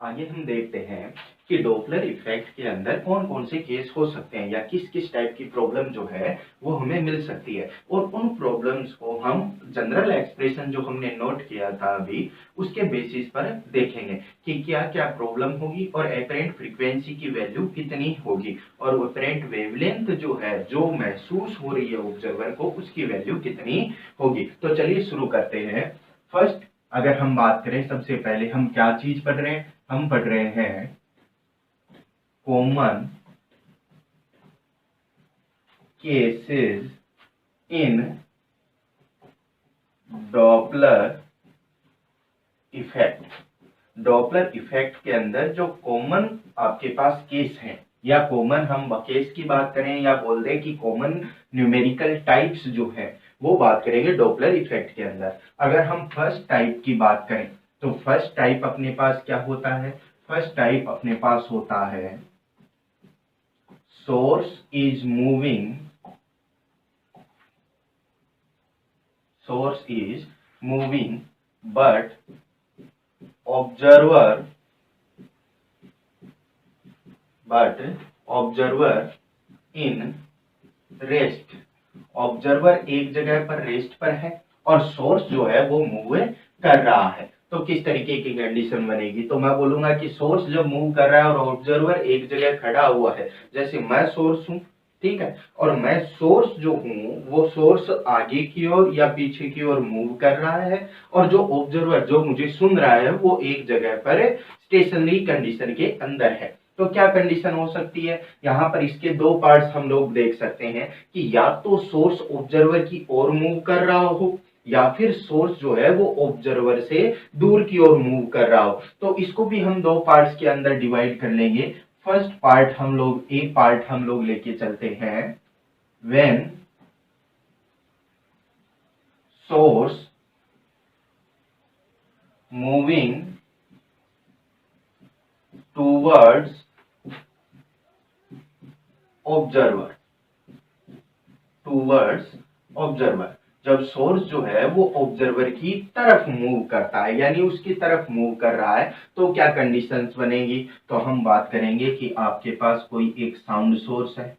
आगे हम देखते हैं कि डॉपलर इफेक्ट के अंदर कौन कौन से केस हो सकते हैं या किस किस टाइप की प्रॉब्लम जो है वो हमें मिल सकती है, और उन प्रॉब्लम्स को हम जनरल एक्सप्रेशन जो हमने नोट किया था अभी उसके बेसिस पर देखेंगे कि क्या क्या प्रॉब्लम होगी और एपरेंट फ्रीक्वेंसी की वैल्यू कितनी होगी और एपरेंट वेवलेंथ जो है जो महसूस हो रही है ऑब्जर्वर को उसकी वैल्यू कितनी होगी। तो चलिए शुरू करते हैं। फर्स्ट अगर हम बात करें, सबसे पहले हम क्या चीज पढ़ रहे हैं, हम पढ़ रहे हैं common cases in Doppler effect. Doppler effect के अंदर जो कॉमन आपके पास केस हैं या कॉमन हम केस की बात करें या बोल दें कि कॉमन न्यूमेरिकल टाइप्स जो है वो बात करेंगे डॉपलर इफेक्ट के अंदर। अगर हम फर्स्ट टाइप की बात करें तो फर्स्ट टाइप अपने पास क्या होता है, फर्स्ट टाइप अपने पास होता है source is moving but observer in rest. Observer एक जगह पर रेस्ट पर है और सोर्स जो है वो मूव कर रहा है। तो किस तरीके की कंडीशन बनेगी, तो मैं बोलूंगा कि सोर्स जब मूव कर रहा है और ऑब्जर्वर एक जगह खड़ा हुआ है, जैसे मैं सोर्स हूं, ठीक है, और मैं सोर्स जो हूं वो सोर्स आगे की ओर या पीछे की ओर मूव कर रहा है और जो ऑब्जर्वर जो मुझे सुन रहा है वो एक जगह पर स्टेशनरी कंडीशन के अंदर है। तो क्या कंडीशन हो सकती है, यहाँ पर इसके दो पार्ट्स हम लोग देख सकते हैं कि या तो सोर्स ऑब्जर्वर की ओर मूव कर रहा हो या फिर सोर्स जो है वो ऑब्जर्वर से दूर की ओर मूव कर रहा हो। तो इसको भी हम दो पार्ट्स के अंदर डिवाइड कर लेंगे। फर्स्ट पार्ट हम लोग एक पार्ट हम लोग लेके चलते हैं when source moving towards observer, जब सोर्स जो है वो ऑब्जर्वर की तरफ मूव करता है यानी उसकी तरफ मूव कर रहा है तो क्या कंडीशंस बनेगी, तो हम बात करेंगे कि आपके पास कोई एक साउंड सोर्स है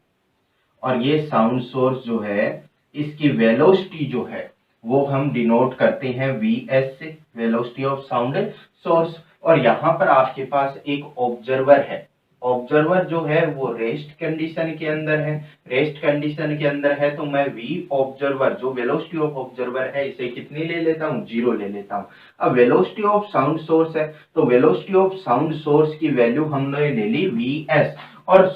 और ये साउंड सोर्स जो है इसकी वेलोसिटी जो है वो हम डिनोट करते हैं Vs से, वेलोसिटी ऑफ साउंड सोर्स। और यहाँ पर आपके पास एक ऑब्जर्वर है, ऑब्जर्वर जो है वो रेस्ट कंडीशन के अंदर है, रेस्ट कंडीशन के अंदर है तो मैं V ऑब्जर्वर जो वेलोसिटी ऑफ ऑब्जर्वर है इसे कितनी ले लेता हूँ, 0 ले लेता हूँ। अब वेलोसिटी ऑफ साउंड सोर्स है तो वेलोसिटी ऑफ साउंड सोर्स की वैल्यू हमने ले ली Vs और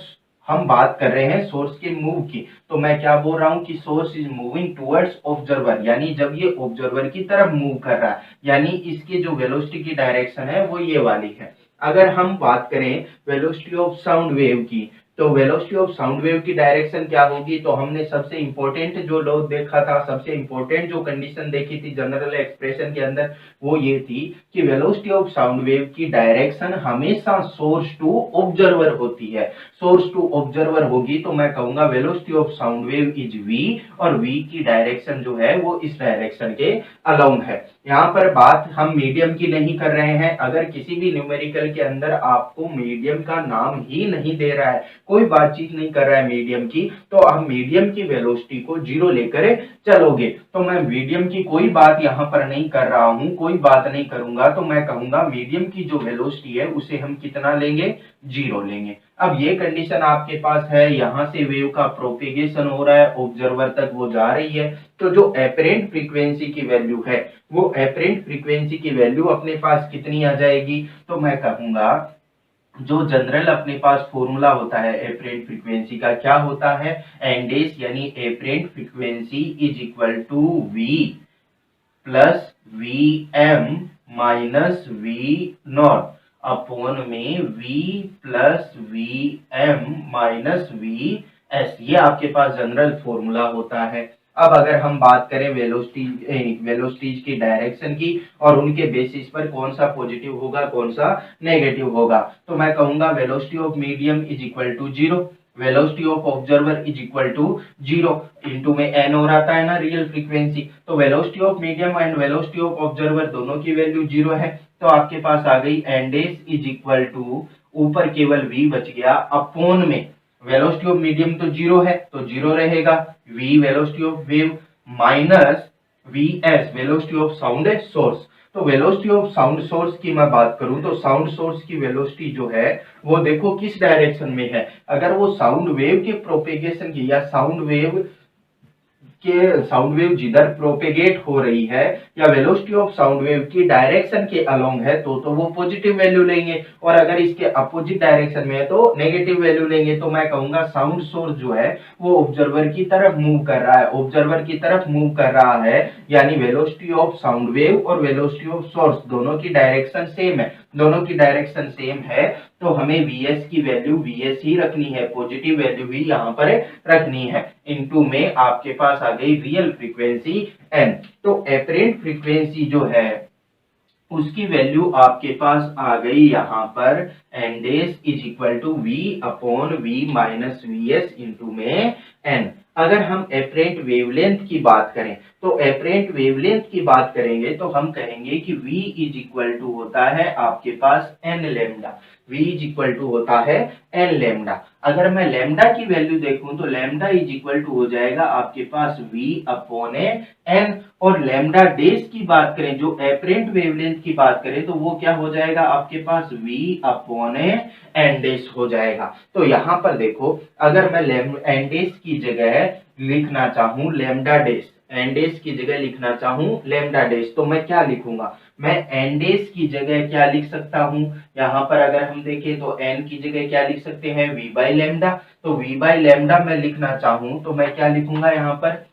हम बात कर रहे हैं सोर्स के मूव की, तो मैं क्या बोल रहा हूं कि source is moving towards observer, यानी जब ये ऑब्जर्वर की तरफ मूव कर रहा है यानी इसकी जो वेलोसिटी की डायरेक्शन है वो ये वाली है। अगर हम बात करें वेलोसिटी ऑफ साउंड वेव की तो वेलोसिटी ऑफ साउंड वेव की डायरेक्शन क्या होगी, तो हमने सबसे इंपॉर्टेंट जो लॉ देखा था, सबसे इंपॉर्टेंट जो कंडीशन देखी थी जनरल एक्सप्रेशन के अंदर वो ये थी कि वेलोसिटी ऑफ साउंड वेव की डायरेक्शन हमेशा सोर्स टू ऑब्जर्वर होती है। सोर्स टू ऑब्जर्वर होगी तो मैं कहूंगा velocity of sound wave is v और v की डायरेक्शन जो है वो इस डायरेक्शन के अलोंग है। यहाँ पर बात हम मीडियम की नहीं कर रहे हैं, अगर किसी भी न्यूमेरिकल के अंदर आपको मीडियम का नाम ही नहीं दे रहा है, कोई बातचीत नहीं कर रहा है मीडियम की, तो आप मीडियम की वेलोसिटी को 0 लेकर चलोगे। तो मैं मीडियम की कोई बात यहाँ पर नहीं कर रहा हूं, कोई बात नहीं करूंगा, तो मैं कहूंगा मीडियम की जो वेलोसिटी है उसे हम कितना लेंगे, 0 लेंगे। अब ये कंडीशन आपके पास है, यहां से वेव का प्रोपेगेशन हो रहा है, ऑब्जर्वर तक वो जा रही है, तो जो एपरेंट फ्रीक्वेंसी की वैल्यू है वो एपरेंट फ्रीक्वेंसी की वैल्यू अपने पास कितनी आ जाएगी, तो मैं कहूंगा जो जनरल अपने पास फॉर्मूला होता है एपरेंट फ्रीक्वेंसी का क्या होता है, एनडेस यानी apparent frequency is equal to v plus Vm minus V not upon में v plus Vm minus Vs, ये आपके पास जनरल फॉर्मूला होता है। अब अगर हम बात करें वेलोसिटीज की डायरेक्शन की और उनके बेसिस पर कौन सा पॉजिटिव होगा कौन सा नेगेटिव होगा, तो मैं कहूंगा velocity of medium is equal to 0 velocity of observer is equal to 0 into में एन और आता है ना रियल फ्रीक्वेंसी, तो velocity of medium and velocity of observer दोनों की वैल्यू 0 है, तो आपके पास आ गई n dash is equal to ऊपर केवल v बच गया अपॉन में वेलोसिटी ऑफ मीडियम तो 0 है तो 0 रहेगा, v velocity of wave minus vs velocity of sound source. तो वेलोसिटी ऑफ साउंड सोर्स की मैं बात करूं तो साउंड सोर्स की वेलोसिटी जो है वो देखो किस डायरेक्शन में है, अगर वो साउंड वेव के प्रोपेगेशन की या साउंड वेव जिधर प्रोपेगेट हो रही है या वेलोसिटी ऑफ साउंड वेव की डायरेक्शन के अलोंग है तो वो पॉजिटिव वैल्यू लेंगे, और अगर इसके अपोजिट डायरेक्शन में है तो नेगेटिव वैल्यू लेंगे। तो मैं कहूंगा साउंड सोर्स जो है वो ऑब्जर्वर की तरफ मूव कर रहा है, ऑब्जर्वर की तरफ मूव कर रहा है, यानी वेलोसिटी ऑफ साउंड वेव और वेलोसिटी ऑफ सोर्स दोनों की डायरेक्शन सेम है, दोनों की डायरेक्शन सेम है, तो हमें Vs की वैल्यू Vs ही रखनी है, पॉजिटिव वैल्यू भी यहाँ पर रखनी है। इनटू में आपके पास आ गई रियल फ्रीक्वेंसी n, तो एपरेंट फ्रीक्वेंसी जो है उसकी वैल्यू आपके पास आ गई यहाँ पर n dash is equal to v upon v minus Vs into में n। अगर हम एपरेंट वेवलेंथ की बात करें तो एपरेंट वेवलेंथ की बात करेंगे तो हम कहेंगे कि v इज इक्वल टू होता है आपके पास n lambda, v is equal to होता है n लेमडा। अगर मैं लेमडा की वैल्यू देखूं तो लेमडा इज इक्वल टू हो जाएगा आपके पास v अपॉन n, और लेमडा डेज की बात करें जो एपरेंट वेवलेंथ की बात करें तो वो क्या हो जाएगा आपके पास v अपॉन n डेज हो जाएगा। तो यहाँ पर देखो अगर मैं n डेज की जगह लिखना चाहूं लेमडा डेज, एन डेज की जगह लिखना चाहूं लेमडा डेज तो मैं क्या लिखूंगा, मैं एन डेज की जगह क्या लिख सकता हूं, यहाँ पर अगर हम देखें तो एन की जगह क्या लिख सकते हैं v बाई लेमडा, तो v बाई लेमडा मैं लिखना चाहूं तो मैं क्या लिखूंगा यहाँ पर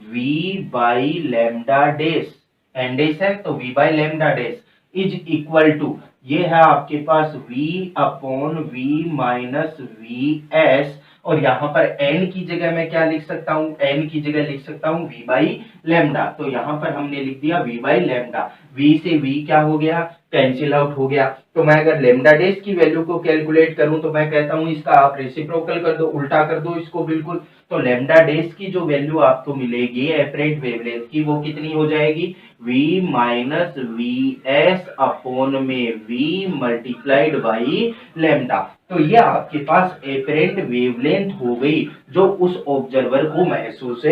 v by lambda dash, N dash है तो v by lambda dash is equal to ये है आपके पास v upon v minus vs, और यहाँ पर n की जगह मैं क्या लिख सकता हूँ, n की जगह लिख सकता हूँ v बाई लेमडा, तो यहाँ पर हमने लिख दिया v बाई लेमडा, v से v क्या हो गया कैंसिल आउट हो गया। तो मैं अगर लेमडा डेज की वैल्यू को कैलकुलेट करूं तो मैं कहता हूं इसका आप रेसिप्रोकल कर दो, उल्टा कर दो इसको बिल्कुल, तो लेमडा डेज की जो वैल्यू आपको मिलेगी एपरेंट वेवलेंथ की वो कितनी हो जाएगी v माइनस vs अपॉन में v मल्टीप्लाइड बाई लेमडा। तो ये आपके पास एपरेंट वेवलेंथ हो गई जो उस ऑब्जर्वर को महसूस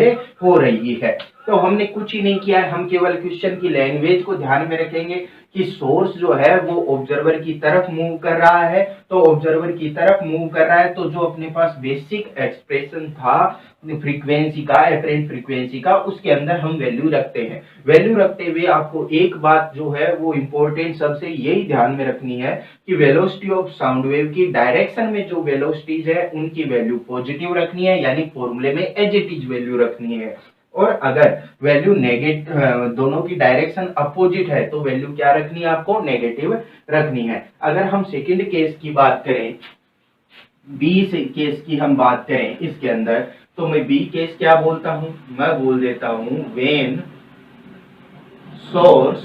हो रही है। तो हमने कुछ ही नहीं किया है, हम केवल क्वेश्चन की लैंग्वेज को ध्यान में रखेंगे कि सोर्स जो है वो ऑब्जर्वर की तरफ मूव कर रहा है, तो ऑब्जर्वर की तरफ मूव कर रहा है तो जो अपने पास बेसिक एक्सप्रेशन था फ्रीक्वेंसी का एपरेंट फ्रीक्वेंसी का उसके अंदर हम वैल्यू रखते हैं। वैल्यू रखते हुए आपको एक बात जो है वो इंपॉर्टेंट सबसे यही ध्यान में रखनी है कि वेलोसिटी ऑफ साउंड वेव की डायरेक्शन में जो वेलोसिटीज है उनकी वैल्यू पॉजिटिव रखनी है, यानी फॉर्मूले में एज इट इज वैल्यू रखनी है, और अगर वैल्यू नेगेटिव दोनों की डायरेक्शन अपोजिट है तो वैल्यू क्या रखनी है आपको नेगेटिव रखनी है। अगर हम सेकंड केस की बात करें, बी से केस की हम बात करें इसके अंदर, तो मैं बी केस क्या बोलता हूं, मैं बोल देता हूं when source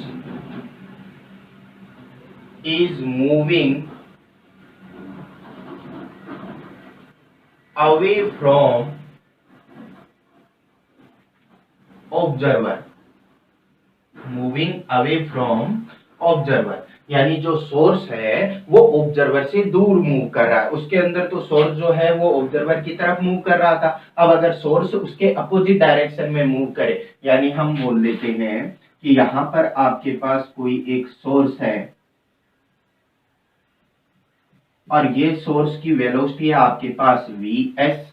is moving away from observer, moving away from observer, यानी जो सोर्स है वो ऑब्जर्वर से दूर मूव कर रहा है, उसके अंदर तो सोर्स जो है वो ऑब्जर्वर की तरफ मूव कर रहा था, अब अगर सोर्स उसके अपोजिट डायरेक्शन में मूव करे, यानी हम बोल देते हैं कि यहां पर आपके पास कोई एक सोर्स है और ये सोर्स की वेलोसिटी है आपके पास vs,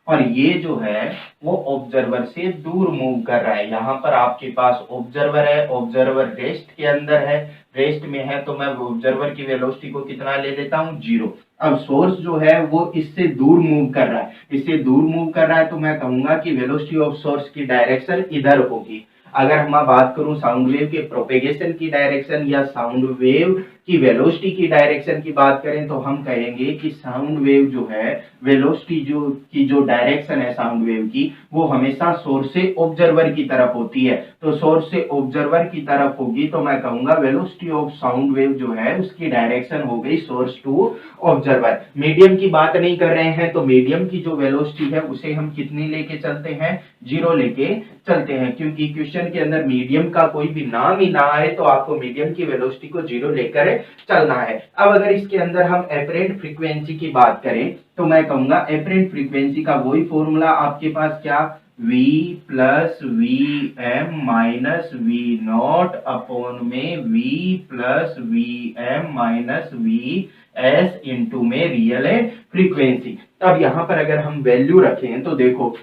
और ये जो है वो ऑब्जर्वर से दूर मूव कर रहा है। यहाँ पर आपके पास ऑब्जर्वर है, ऑब्जर्वर रेस्ट के अंदर है, रेस्ट में है तो मैं ऑब्जर्वर की वेलोसिटी को कितना ले लेता हूँ 0। अब सोर्स जो है वो इससे दूर मूव कर रहा है, इससे दूर मूव कर रहा है तो मैं कहूंगा कि वेलोसिटी ऑफ सोर्स की डायरेक्शन इधर होगी। अगर मैं बात करूं साउंड वेव के प्रोपेगेशन की डायरेक्शन या साउंड वेव कि वेलोसिटी की डायरेक्शन की बात करें तो हम कहेंगे कि साउंड वेव जो है, वेलोसिटी जो डायरेक्शन है साउंड वेव की, वो हमेशा सोर्स से ऑब्जर्वर की तरफ होती है। तो सोर्स से ऑब्जर्वर की तरफ होगी तो मैं कहूंगा वेलोसिटी ऑफ साउंड वेव जो है उसकी डायरेक्शन हो गई सोर्स टू ऑब्जर्वर। मीडियम की बात नहीं कर रहे हैं तो मीडियम की जो वेलोसिटी है उसे हम कितनी लेके चलते हैं, 0 लेके चलते हैं, क्योंकि क्वेश्चन के अंदर मीडियम का कोई भी नाम ही ना आए तो आपको मीडियम की वेलोसिटी को 0 लेकर चलना है। अब अगर इसके अंदर हम एपरेंट फ्रीक्वेंसी की बात करें तो मैं कहूंगा एपरेंट फ्रीक्वेंसी का वही फॉर्मूला आपके पास क्या, v plus V M minus V not upon में v plus V M minus V S into में रियल फ्रीक्वेंसी। अब यहां पर अगर हम वैल्यू रखें तो देखो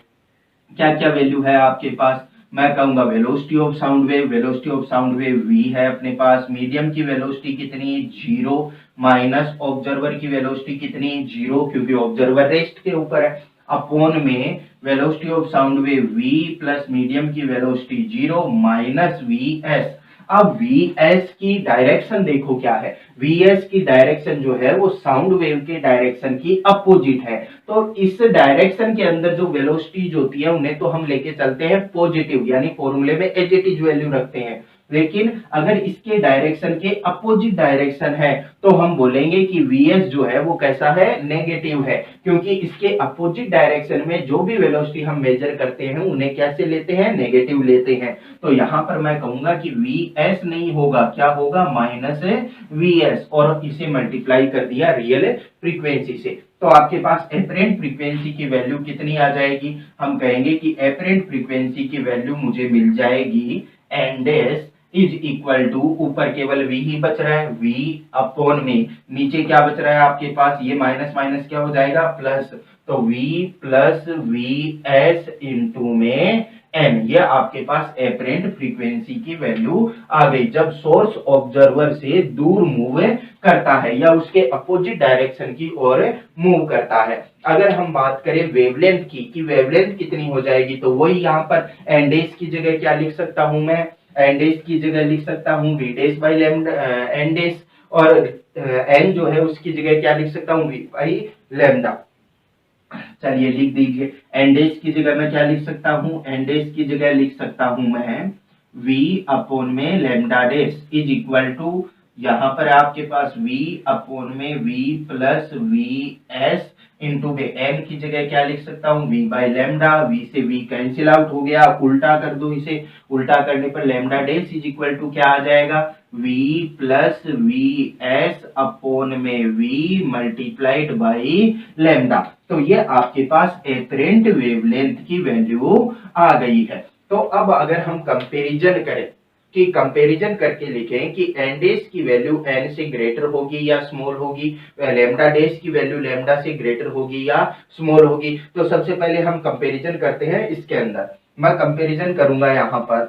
क्या क्या वैल्यू है आपके पास। मैं कहूंगा velocity of sound wave v है अपने पास, मीडियम की वेलोसिटी कितनी, 0, माइनस ऑब्जर्वर की वेलोसिटी कितनी, 0, क्योंकि ऑब्जर्वर रेस्ट के ऊपर है, अपॉन में velocity of sound wave v plus medium की वेलोसिटी 0 माइनस वी एस। अब Vs की डायरेक्शन देखो क्या है, Vs की डायरेक्शन जो है वो साउंड वेव के डायरेक्शन की अपोजिट है। तो इस डायरेक्शन के अंदर जो वेलोसिटीज होती है उन्हें तो हम लेके चलते हैं पॉजिटिव, यानी फॉर्मूले में एज इट इज वैल्यू रखते हैं। लेकिन अगर इसके डायरेक्शन के अपोजिट डायरेक्शन है तो हम बोलेंगे कि Vs जो है वो कैसा है, नेगेटिव है, क्योंकि इसके अपोजिट डायरेक्शन में जो भी वेलोसिटी हम मेजर करते हैं उन्हें कैसे लेते हैं, नेगेटिव लेते हैं। तो यहां पर मैं कहूंगा कि Vs नहीं होगा, क्या होगा, माइनस Vs, और इसे मल्टीप्लाई कर दिया रियल फ्रीक्वेंसी से। तो आपके पास एपरेंट फ्रीक्वेंसी की वैल्यू कितनी आ जाएगी, हम कहेंगे कि एपरेंट फ्रीक्वेंसी की वैल्यू मुझे मिल जाएगी N dash is equal to, ऊपर केवल v ही बच रहा है, v अपॉन में नीचे क्या बच रहा है आपके पास, ये माइनस माइनस क्या हो जाएगा, प्लस, तो v plus V S into में n, ये आपके पास एपरेंट फ्रीक्वेंसी की वैल्यू आ गई जब सोर्स ऑब्जर्वर से दूर मूव करता है या उसके अपोजिट डायरेक्शन की ओर मूव करता है। अगर हम बात करें वेवलेंथ की कि वेवलेंथ कितनी हो जाएगी, तो वही यहाँ पर एन डैश की जगह क्या लिख सकता हूं मैं, एन डैश की जगह लिख सकता हूं V dash by lambda N dash, और एन जो है उसकी जगह क्या लिख सकता हूं, वी बाई लैम्डा। चलिए लिख दीजिए, एन डैश की जगह मैं क्या लिख सकता हूं, एन डैश की जगह लिख सकता हूं मैं v अपॉन में lambda dash is equal to, यहां पर आपके पास v अपॉन में v plus V S into में n की जगह क्या लिख सकता हूं, v बाई लैम्डा, v से v कैंसिल आउट हो गया, उल्टा कर दो इसे, उल्टा करने पर lambda dash is equal to क्या आ जाएगा, v plus V S upon में v मल्टीप्लाइड बाई लैम्डा। तो ये आपके पास एपरेंट वेवलेंथ की वैल्यू आ गई है। तो अब अगर हम कंपैरिजन करें कि कंपैरिजन करके लिखें कि एन डैश की वैल्यू एन से ग्रेटर होगी या स्मॉल होगी, लैम्डा डैश की वैल्यू लैम्डा से ग्रेटर होगी या स्मॉल होगी, तो सबसे पहले हम कंपैरिजन करते हैं। इसके अंदर मैं कंपैरिजन करूंगा यहाँ पर,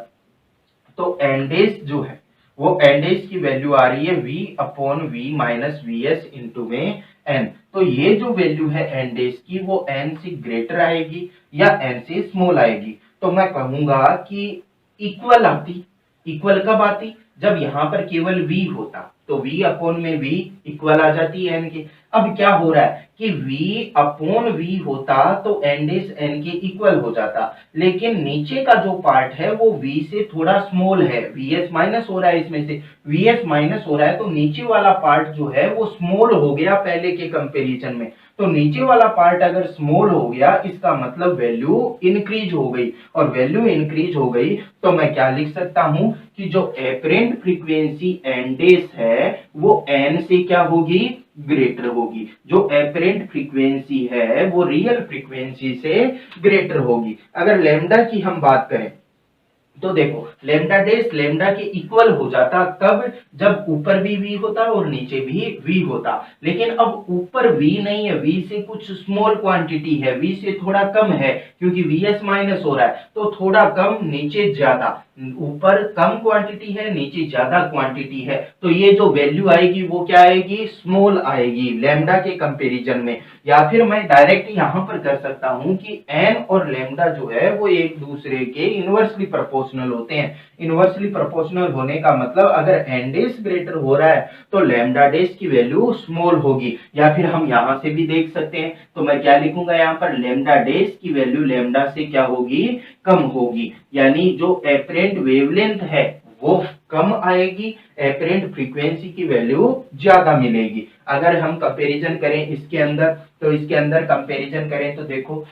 तो एन डैश जो है वो एन डैश की वैल्यू आ रही है v upon V minus V S into में n। तो ये जो वैल्यू है एन डैश की वो n से ग्रेटर आएगी या n से स्मॉल आएगी, तो मैं कहूंगा कि इक्वल आती। इक्वल कब आती, जब यहाँ पर केवल v होता, तो v अपॉन में v इक्वल आ जाती है n के। अब क्या हो रहा है कि v अपॉन v होता तो n डैश n के इक्वल हो जाता, लेकिन नीचे का जो पार्ट है वो v से थोड़ा स्मॉल है, vs माइनस हो रहा है, इसमें से vs माइनस हो रहा है, तो नीचे वाला पार्ट जो है वो स्मॉल हो गया पहले के कंपैरिजन में। तो नीचे वाला पार्ट अगर स्मॉल हो गया इसका मतलब वैल्यू इंक्रीज हो गई, और वैल्यू इंक्रीज हो गई तो मैं क्या लिख सकता हूं कि जो एपरेंट फ्रीक्वेंसी एन डैश है वो n से क्या होगी, ग्रेटर होगी। जो एपरेंट फ्रीक्वेंसी है वो रियल फ्रीक्वेंसी से ग्रेटर होगी। अगर लैम्डा की हम बात करें तो देखो लैम्डा डैश लैम्डा के इक्वल हो जाता, कब, जब ऊपर भी v होता और नीचे भी v होता, लेकिन अब ऊपर v नहीं है, v से कुछ स्मॉल क्वांटिटी है, v से थोड़ा कम है, क्योंकि vs माइनस हो रहा है तो थोड़ा कम नीचे ज्यादा। ऊपर कम क्वांटिटी है, नीचे ज्यादा क्वांटिटी है, तो ये जो वैल्यू आएगी वो क्या आएगी, स्मॉल आएगी लैम्डा के कंपैरिजन में। या फिर मैं डायरेक्ट यहां पर कर सकता हूं कि एन और लैम्डा जो है वो एक दूसरे के इनवर्सली प्रोपोर्शनल होते हैं। इनवर्सली प्रोपोर्शनल होने का मतलब अगर एन डेज ग्रेटर हो रहा है तो लैम्डा डेज की वैल्यू स्मॉल होगी। या फिर हम यहां से भी देख सकते हैं, तो मैं क्या लिखूंगा यहाँ पर, लैम्डा डेज की वैल्यू लैम्डा से क्या होगी, कम होगी। यानी जो एपरेंट वेवलेंथ है वो कम आएगी, एपरेंट फ्रीक्वेंसी की वैल्यू ज्यादा मिलेगी। अगर हम कंपैरिजन करें इसके अंदर, तो इसके अंदर कंपैरिजन करें तो देखो,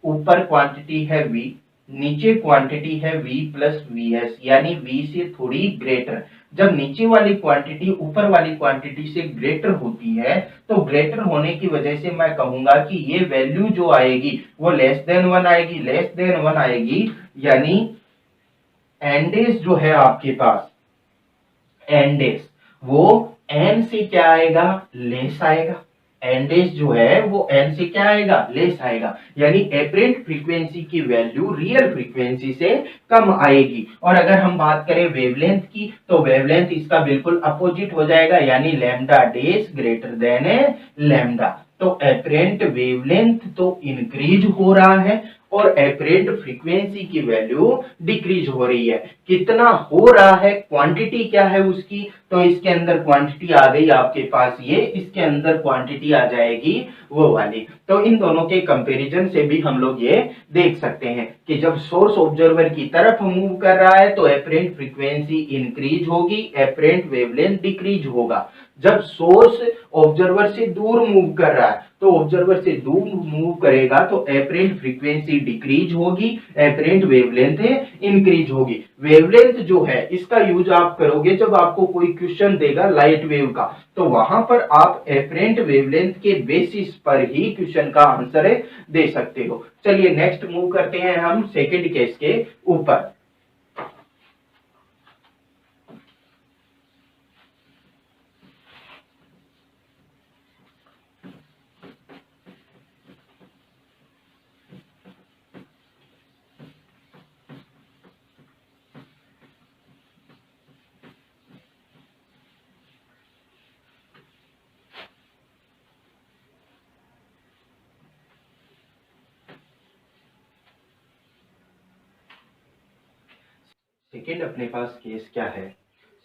ऊपर क्वांटिटी है V, नीचे क्वांटिटी है V प्लस VS, यानी V से थोड़ी ग्रेटर। जब नीचे वाली क्वांटिटी ऊपर वाली क्वांटिटी से ग्रेटर होती है, तो ग्रेटर होने की वजह से मैं कहूंगा कि ये वैल्यू जो आएगी वो लेस देन 1 आएगी, लेस देन 1 आएगी। यानी एंडेस जो है आपके पास, एंडेस वो एन से क्या आएगा, लेस आएगा। एंडेस जो है वो एन से क्या आएगा, लेस आएगा। यानी एपरेंट फ्रीक्वेंसी की वैल्यू रियल फ्रीक्वेंसी से कम आएगी। और अगर हम बात करें वेवलेंथ की, तो वेवलेंथ इसका बिल्कुल अपोजिट हो जाएगा, यानी lambda days greater than lambda. तो एपरेंट वेवलेंथ तो इंक्रीज हो रहा है और एपरेंट फ्रीक्वेंसी की वैल्यू डिक्रीज हो रही है। कितना हो रहा है, क्वांटिटी क्या है उसकी, तो इसके अंदर क्वांटिटी आ गई आपके पास ये, इसके अंदर क्वांटिटी आ जाएगी वो वाली। तो इन दोनों के कंपैरिजन से भी हम लोग ये देख सकते हैं कि जब सोर्स ऑब्जर्वर की तरफ मूव कर रहा है तो एपरेंट फ्रीक्वेंसी इंक्रीज होगी, एपरेंट वेवलेंथ डिक्रीज होगा। जब सोर्स ऑब्जर्वर से दूर मूव कर रहा है तो ऑब्जर्वर से दूर मूव करेगा तो एपरेंट फ्रीक्वेंसी डिक्रीज होगी, एपरेंट वेवलेंथ इंक्रीज होगी। वेवलेंथ जो है इसका यूज आप करोगे जब आपको कोई क्वेश्चन देगा लाइट वेव का, तो वहां पर आप एपरेंट वेवलेंथ के बेसिस पर ही क्वेश्चन का आंसर दे सकते हो। चलिए नेक्स्ट मूव करते हैं हम सेकंड केस के ऊपर। सेकंड अपने पास केस क्या है,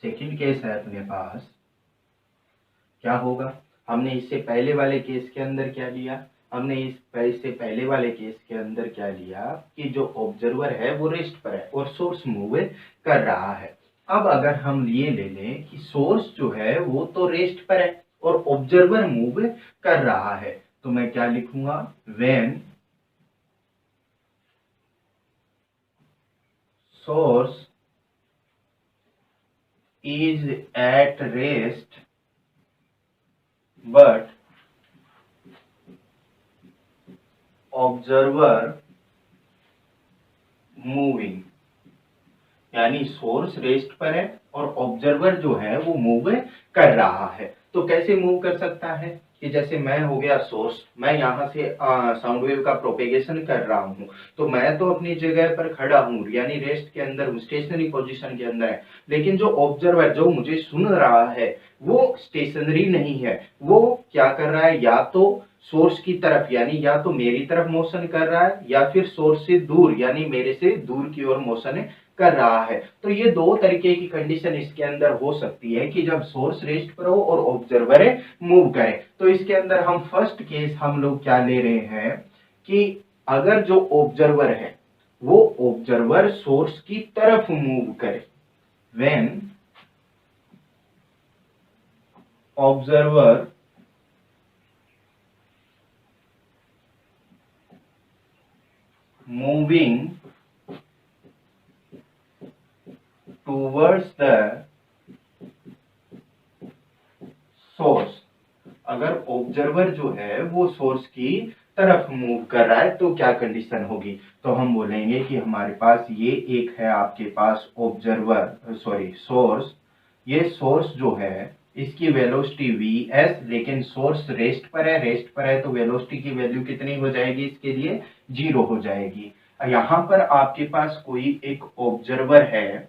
सेकंड केस है अपने पास, क्या होगा, हमने इससे पहले वाले केस के अंदर क्या लिया, हमने इससे पहले वाले केस के अंदर क्या लिया कि जो ऑब्जर्वर है वो रेस्ट पर है और सोर्स मूव कर रहा है। अब अगर हम ये ले लें कि सोर्स जो है वो तो रेस्ट पर है और ऑब्जर्वर मूव कर रहा है, तो मैं क्या लिखूंगा, when source is at rest but observer moving। यानी सोर्स रेस्ट पर है और ऑब्जर्वर जो है वो मूव कर रहा है। तो कैसे मूव कर सकता है कि जैसे मैं हो गया सोर्स, मैं यहाँ से साउंड वेव का प्रोपेगेशन कर रहा हूँ, तो मैं तो अपनी जगह पर खड़ा हूँ, यानी रेस्ट के अंदर हूँ, स्टेशनरी पोजीशन के अंदर है। लेकिन जो ऑब्जर्वर जो मुझे सुन रहा है वो स्टेशनरी नहीं है, वो क्या कर रहा है, या तो सोर्स की तरफ यानी या तो मेरी तरफ मोशन कर रहा है या फिर सोर्स से दूर यानी मेरे से दूर की ओर मोशन कर रहा है। तो ये दो तरीके की कंडीशन इसके अंदर हो सकती है कि जब सोर्स रेस्ट पर हो और ऑब्जर्वर मूव करे। तो इसके अंदर हम फर्स्ट केस हम लोग क्या ले रहे हैं कि अगर जो ऑब्जर्वर है वो ऑब्जर्वर सोर्स की तरफ मूव करे, when observer moving towards the source। अगर ऑब्जर्वर जो है वो सोर्स की तरफ मूव कर रहा है तो क्या कंडीशन होगी, तो हम बोलेंगे कि हमारे पास ये एक है आपके पास ऑब्जर्वर सोर्स, ये सोर्स जो है इसकी वेलोसिटी vs, लेकिन सोर्स रेस्ट पर है, रेस्ट पर है तो वेलोसिटी की वैल्यू कितनी हो जाएगी इसके लिए, 0 हो जाएगी। यहाँ पर आपके पास कोई एक ऑब्जर्वर है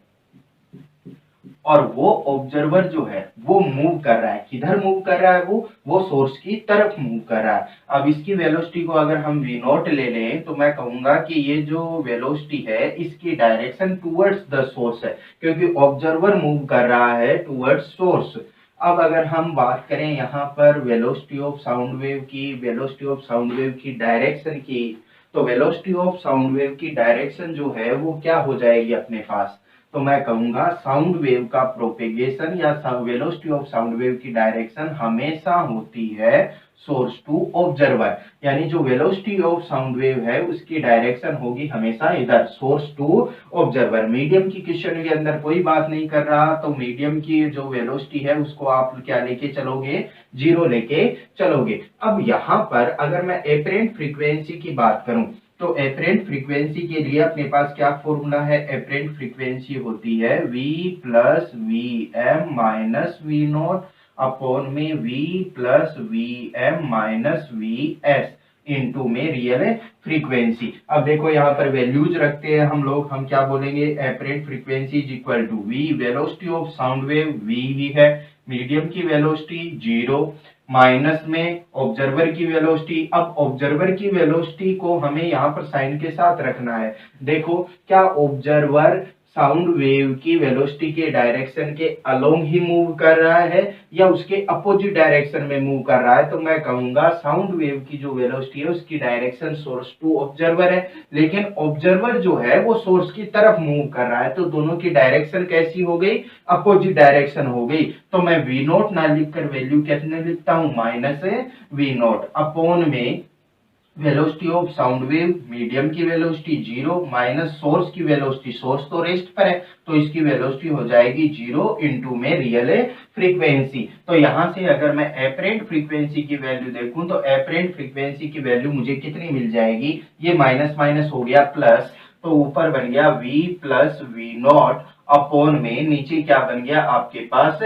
और वो ऑब्जर्वर जो है वो मूव कर रहा है। किधर मूव कर रहा है? वो सोर्स की तरफ मूव कर रहा है। अब इसकी वेलोसिटी को अगर हम v नॉट ले लें तो मैं कहूंगा कि ये जो वेलोसिटी है इसकी डायरेक्शन टुवर्ड्स द सोर्स है, क्योंकि ऑब्जर्वर मूव कर रहा है टुवर्ड्स सोर्स। अब अगर हम बात करें यहाँ पर वेलोसिटी ऑफ साउंड वेव की, वेलोसिटी ऑफ साउंड वेव की डायरेक्शन की, तो वेलोसिटी ऑफ साउंड वेव की डायरेक्शन जो है वो क्या हो जाएगी अपने पास? तो मैं कहूंगा साउंड वेव का प्रोपेगेशन या वेलोसिटी ऑफ साउंड वेव की डायरेक्शन हमेशा होती है सोर्स टू ऑब्जर्वर, यानी जो वेलोसिटी ऑफ साउंड वेव है उसकी डायरेक्शन होगी हमेशा इधर सोर्स टू ऑब्जर्वर। मीडियम की क्वेश्चन के अंदर कोई बात नहीं कर रहा, तो मीडियम की जो वेलोसिटी है उसको आप क्या लेके चलोगे? 0 लेके चलोगे। अब यहाँ पर अगर मैं एपरेंट फ्रीक्वेंसी की बात करूं तो एपरेंट फ्रीक्वेंसी के लिए अपने पास क्या फॉर्मूला है? एपरेंट फ्रीक्वेंसी होती है v plus V M minus V not upon में v plus V M minus V S into में रियल फ्रीक्वेंसी। अब देखो यहाँ पर वैल्यूज रखते हैं हम लोग, हम क्या बोलेंगे? Apparent frequency is equal to v, velocity of sound wave v ही है, मीडियम की वेलोसिटी 0, माइनस में ऑब्जर्वर की वेलोसिटी। अब ऑब्जर्वर की वेलोसिटी को हमें यहाँ पर साइन के साथ रखना है। देखो क्या ऑब्जर्वर साउंड वेव की वेलोसिटी के डायरेक्शन के अलोंग ही मूव कर रहा है या उसके अपोजिट डायरेक्शन में मूव कर रहा है? तो मैं कहूंगा साउंड वेव की जो वेलोसिटी है उसकी डायरेक्शन सोर्स टू ऑब्जर्वर है, लेकिन ऑब्जर्वर जो है वो सोर्स की तरफ मूव कर रहा है, तो दोनों की डायरेक्शन कैसी हो गई? अपोजिट डायरेक्शन हो गई। तो मैं वी नॉट ना लिखकर वैल्यू कितने लिखता हूं? माइनस वी नॉट अपॉन में velocity of sound wave, medium की वेलोसिटी 0 माइनस सोर्स की वेलोसिटी, सोर्स तो रेस्ट पर है तो इसकी वेलोसिटी हो जाएगी 0 इंटू में रियल फ्रीक्वेंसी। तो यहां से अगर मैं एपरेंट फ्रीक्वेंसी की वैल्यू देखूं तो एपरेंट फ्रीक्वेंसी की वैल्यू मुझे कितनी मिल जाएगी? ये माइनस माइनस हो गया प्लस, तो ऊपर बन गया v plus V not upon में नीचे क्या बन गया आपके पास?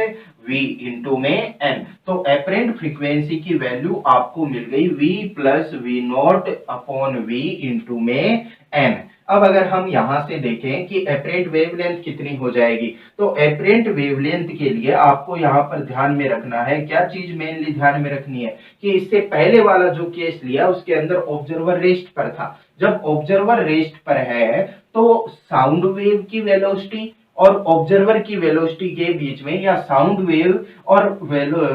v इंटू में n। तो एपरेंट फ्रीक्वेंसी की वैल्यू आपको मिल गई v plus V not upon v into में n। अब अगर हम यहां से देखें कि एपरेंट वेवलेंथ कितनी हो जाएगी, तो एपरेंट वेवलेंथ के लिए आपको यहां पर ध्यान में रखना है, क्या चीज मेनली ध्यान में रखनी है कि इससे पहले वाला जो केस लिया उसके अंदर ऑब्जर्वर रेस्ट पर था। जब ऑब्जर्वर रेस्ट पर है तो साउंड वेव की वेलोसिटी और ऑब्जर्वर की वेलोसिटी के बीच में या साउंड वेव और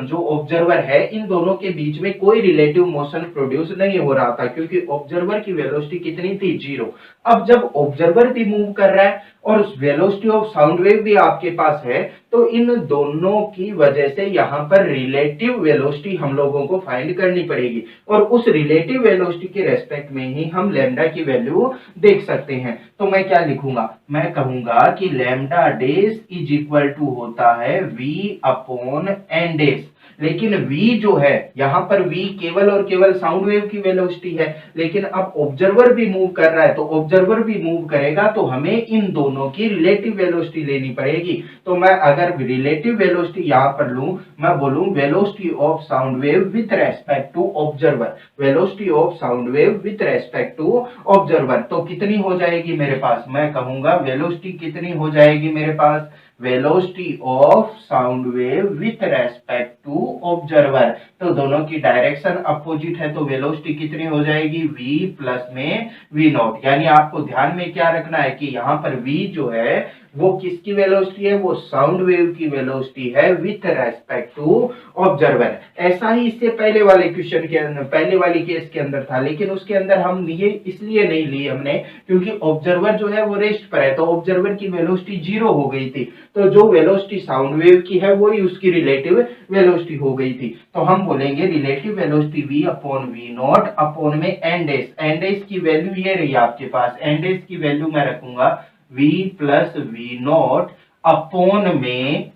जो ऑब्जर्वर है इन दोनों के बीच में कोई रिलेटिव मोशन प्रोड्यूस नहीं हो रहा था, क्योंकि ऑब्जर्वर की वेलोसिटी कितनी थी? 0। अब जब ऑब्जर्वर भी मूव कर रहा है और वेलोसिटी ऑफ साउंड वेव भी आपके पास है, तो इन दोनों की वजह से यहाँ पर रिलेटिव वेलोसिटी हम लोगों को फाइंड करनी पड़ेगी और उस रिलेटिव वेलोसिटी के रेस्पेक्ट में ही हम लैम्डा की वैल्यू देख सकते हैं। तो मैं क्या लिखूंगा? मैं कहूंगा कि lambda dash is equal to होता है v अपॉन एन डेज। लेकिन v जो है यहाँ पर v केवल और केवल साउंड वेव की वेलोसिटी है, लेकिन अब ऑब्जर्वर भी मूव कर रहा है तो ऑब्जर्वर भी मूव करेगा तो हमें इन दोनों की रिलेटिव वेलोसिटी लेनी पड़ेगी। तो मैं अगर रिलेटिव वेलोसिटी यहाँ पर लूं, मैं बोलूं velocity of sound wave with respect to observer, velocity of sound wave with respect to observer, तो कितनी हो जाएगी मेरे पास? मैं कहूंगा वेलोसिटी कितनी हो जाएगी मेरे पास? Velocity of sound wave with respect to observer. तो दोनों की डायरेक्शन अपोजिट है तो वेलोसिटी कितनी हो जाएगी? v प्लस में v नॉट। यानी आपको ध्यान में क्या रखना है कि यहाँ पर v जो है वो किसकी वेलोसिटी है? वो साउंड वेव की वेलोसिटी है विथ रेस्पेक्ट टू ऑब्जर्वर। ऐसा ही इससे पहले वाले क्वेश्चन के अंदर, पहले वाली केस के अंदर था, लेकिन उसके अंदर हम ये इसलिए नहीं ली हमने क्योंकि ऑब्जर्वर जो है वो रेस्ट पर है तो ऑब्जर्वर की वेलोसिटी 0 हो गई थी, तो जो वेलोसिटी साउंड वेव की है वही उसकी रिलेटिव वेलोसिटी हो गई थी। तो हम बोलेंगे relative velocity v upon V not upon में एन डेज। एन डेज की वैल्यू ये रही आपके पास, एन डेज की वैल्यू मैं रखूंगा v plus V not upon में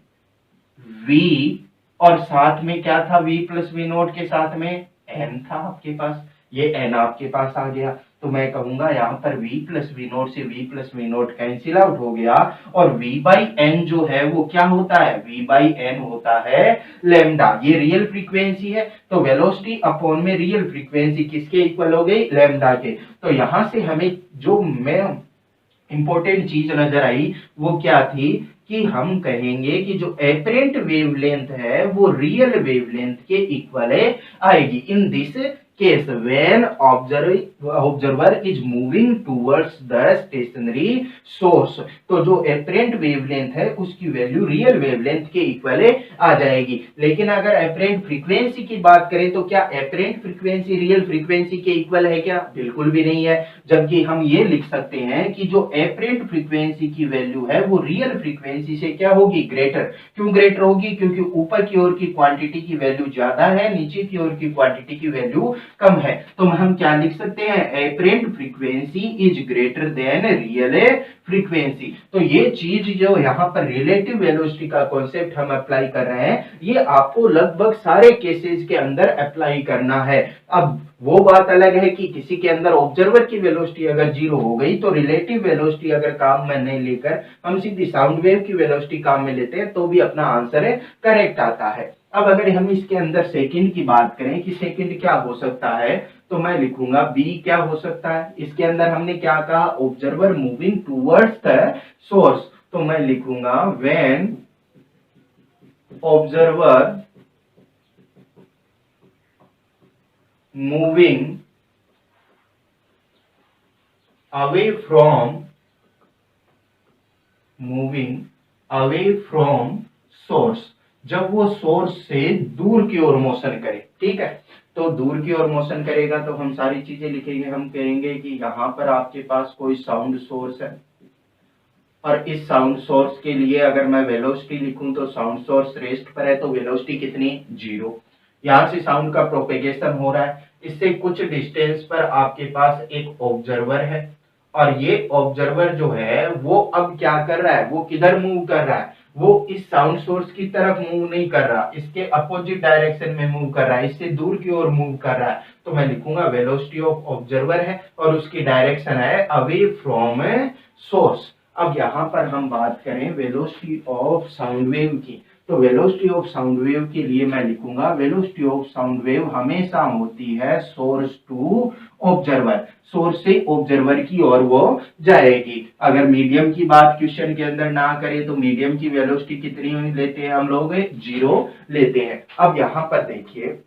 v और साथ में क्या था? v प्लस वी नॉट के साथ में n था आपके पास, ये n आपके पास आ गया। तो मैं कहूंगा यहाँ पर v प्लस वी नोट से v plus V naught cancel out हो गया, और v बाई एन जो है वो क्या होता है, v बाई एन होता है लैम्डा। ये रियल फ्रीक्वेंसी है, तो वेलोसिटी अपॉन में रियल फ्रीक्वेंसी किसके इक्वल हो गई, लैम्डा के। तो यहां से हमें जो मैं इंपॉर्टेंट चीज नजर आई वो क्या थी कि हम कहेंगे कि जो एपरेंट वेवलेंथ है वो रियल वेवलेंथ के इक्वल आएगी in this case when observer is moving towards the stationary source. तो जो एपरेंट वेवलेंथ है उसकी वैल्यू रियल वेवलेंथ के इक्वल आ जाएगी। लेकिन अगर एपरेंट फ्रीक्वेंसी की बात करें तो क्या एपरेंट फ्रीक्वेंसी रियल फ्रीक्वेंसी के इक्वल है क्या, बिल्कुल भी नहीं है। जबकि हम ये लिख सकते हैं कि जो एपरेंट फ्रीक्वेंसी की वैल्यू है वो रियल फ्रीक्वेंसी से क्या होगी, ग्रेटर। क्यों ग्रेटर होगी, क्योंकि ऊपर की ओर की क्वांटिटी की वैल्यू ज्यादा है, नीचे की ओर की क्वांटिटी की वैल्यू कम है। तो हम क्या लिख सकते हैं, apparent frequency is greater than real frequency. तो ये चीज जो यहाँ पर रिलेटिव वेलोसिटी का कॉन्सेप्ट हम अप्लाई कर रहे हैं, ये आपको लगभग सारे केसेस के अंदर अप्लाई करना है। अब वो बात अलग है कि किसी के अंदर ऑब्जर्वर की वेलोसिटी अगर जीरो हो गई तो रिलेटिव वेलोसिटी अगर काम में नहीं लेकर हम सीधी साउंड वेव की वेलोसिटी काम में लेते हैं तो भी अपना आंसर करेक्ट आता है। अब अगर हम इसके अंदर सेकंड की बात करें कि सेकंड क्या हो सकता है, तो मैं लिखूंगा बी क्या हो सकता है। इसके अंदर हमने क्या कहा, observer moving towards the source, तो मैं लिखूंगा when observer moving away from source, जब वो सोर्स से दूर की ओर मोशन करे, ठीक है। तो दूर की ओर मोशन करेगा तो हम सारी चीजें लिखेंगे, हम कहेंगे कि यहाँ पर आपके पास कोई साउंड सोर्स है और इस साउंड सोर्स के लिए अगर मैं वेलोसिटी लिखूं तो साउंड सोर्स रेस्ट पर है तो वेलोसिटी कितनी, 0। यहां से साउंड का प्रोपेगेशन हो रहा है, इससे कुछ डिस्टेंस पर आपके पास एक ऑब्जर्वर है और ये ऑब्जर्वर जो है वो अब क्या कर रहा है, वो किधर मूव कर रहा है, वो इस साउंड सोर्स की तरफ मूव नहीं कर रहा, इसके अपोजिट डायरेक्शन में मूव कर रहा है, इससे दूर की ओर मूव कर रहा है। तो मैं लिखूंगा वेलोसिटी ऑफ ऑब्जर्वर है और उसकी डायरेक्शन है अवे फ्रॉम सोर्स। अब यहाँ पर हम बात करें वेलोसिटी ऑफ साउंड वेव की, तो वेलोसिटी ऑफ साउंड वेव के लिए मैं लिखूंगा वेलोसिटी ऑफ साउंड वेव हमेशा होती है सोर्स टू ऑब्जर्वर, सोर्स से ऑब्जर्वर की ओर वो जाएगी। अगर मीडियम की बात क्वेश्चन के अंदर ना करें तो मीडियम की वेलोसिटी कितनी लेते हैं हम लोग, 0 लेते हैं। अब यहाँ पर देखिए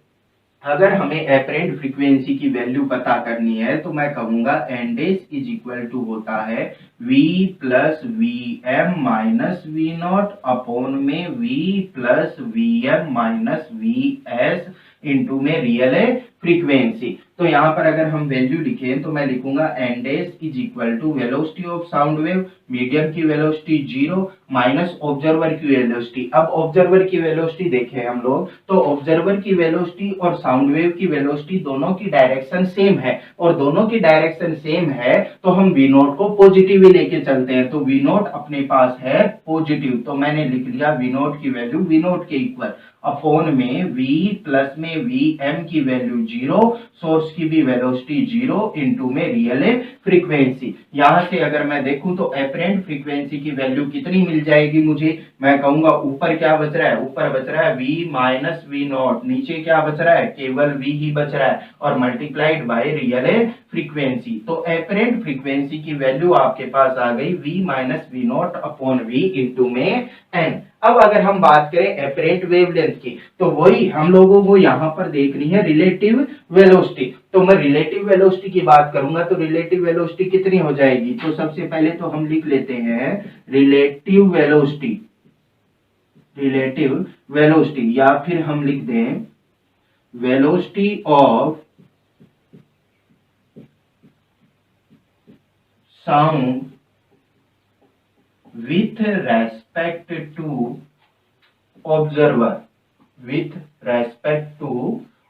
अगर हमें एपरेंट फ्रीक्वेंसी की वैल्यू पता करनी है तो मैं कहूंगा N dash is equal to होता है v plus V M minus V not upon में v plus V M minus V S into में रियल फ्रीक्वेंसी। तो यहाँ पर अगर हम वैल्यू लिखें तो मैं लिखूंगा N dash is equal to velocity of sound wave, medium की वेलोसिटी 0 माइनस ऑब्जर्वर की वेलोसिटी। अब ऑब्जर्वर की वेलोसिटी देखें हम लोग तो ऑब्जर्वर की वेलोसिटी और साउंड वेव की वेलोसिटी दोनों की डायरेक्शन सेम है, और दोनों की डायरेक्शन सेम है तो हम वी नोट को पॉजिटिव ही लेके चलते हैं। तो वी नोट अपने पास है पॉजिटिव, तो मैंने लिख लिया वी नोट की वैल्यू वी नोट के इक्वल अपॉन में v प्लस में वी एम की वैल्यू 0, सोर्स की भी वेलोसिटी 0 इंटू में रियल फ्रीक्वेंसी। यहां से अगर मैं देखूं तो एपरेंट फ्रीक्वेंसी की वैल्यू कितनी मिल जाएगी मुझे, मैं कहूंगा ऊपर क्या बच रहा है, ऊपर बच रहा है v माइनस वी नॉट, नीचे क्या बच रहा है, केवल v ही बच रहा है और मल्टीप्लाइड बाय रियल फ्रीक्वेंसी। तो एपरेंट फ्रीक्वेंसी की वैल्यू आपके पास आ गई v minus V not upon v into में n। अब अगर हम बात करें एपरेंट वेवलेंथ की तो वही हम लोगों को यहाँ पर देखनी है रिलेटिव वेलोसिटी। तो मैं रिलेटिव वेलोसिटी की बात करूंगा तो रिलेटिव वेलोसिटी कितनी हो जाएगी, तो सबसे पहले तो हम लिख लेते हैं रिलेटिव वेलोसिटी, रिलेटिव वेलोसिटी या फिर हम लिख दें velocity of sound with respect to observer, with respect to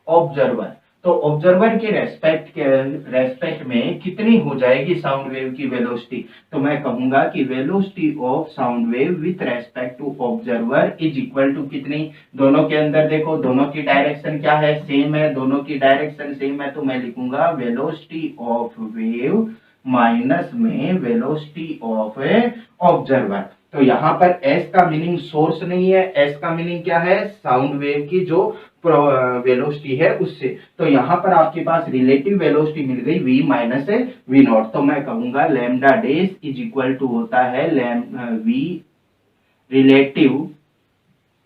observer। तो ऑब्जर्वर के रेस्पेक्ट में कितनी हो जाएगी साउंड वेव की वेलोसिटी? तो मैं कहूंगा कि velocity of sound wave with respect to observer is equal to कितनी? दोनों के अंदर देखो, दोनों की डायरेक्शन क्या है? सेम है, दोनों की डायरेक्शन सेम है, तो मैं लिखूंगा वेलोसिटी ऑफ वेव माइनस में वेलोसिटी ऑफ ऑब्जर्वर। तो यहाँ पर एस का मीनिंग सोर्स नहीं है, एस का मीनिंग क्या है? साउंड वेव की जो वेलोसिटी है उससे। तो यहाँ पर आपके पास रिलेटिव वेलोसिटी मिल गई v माइनस वी नॉट। तो मैं कहूंगा lambda dash is equal to होता है v रिलेटिव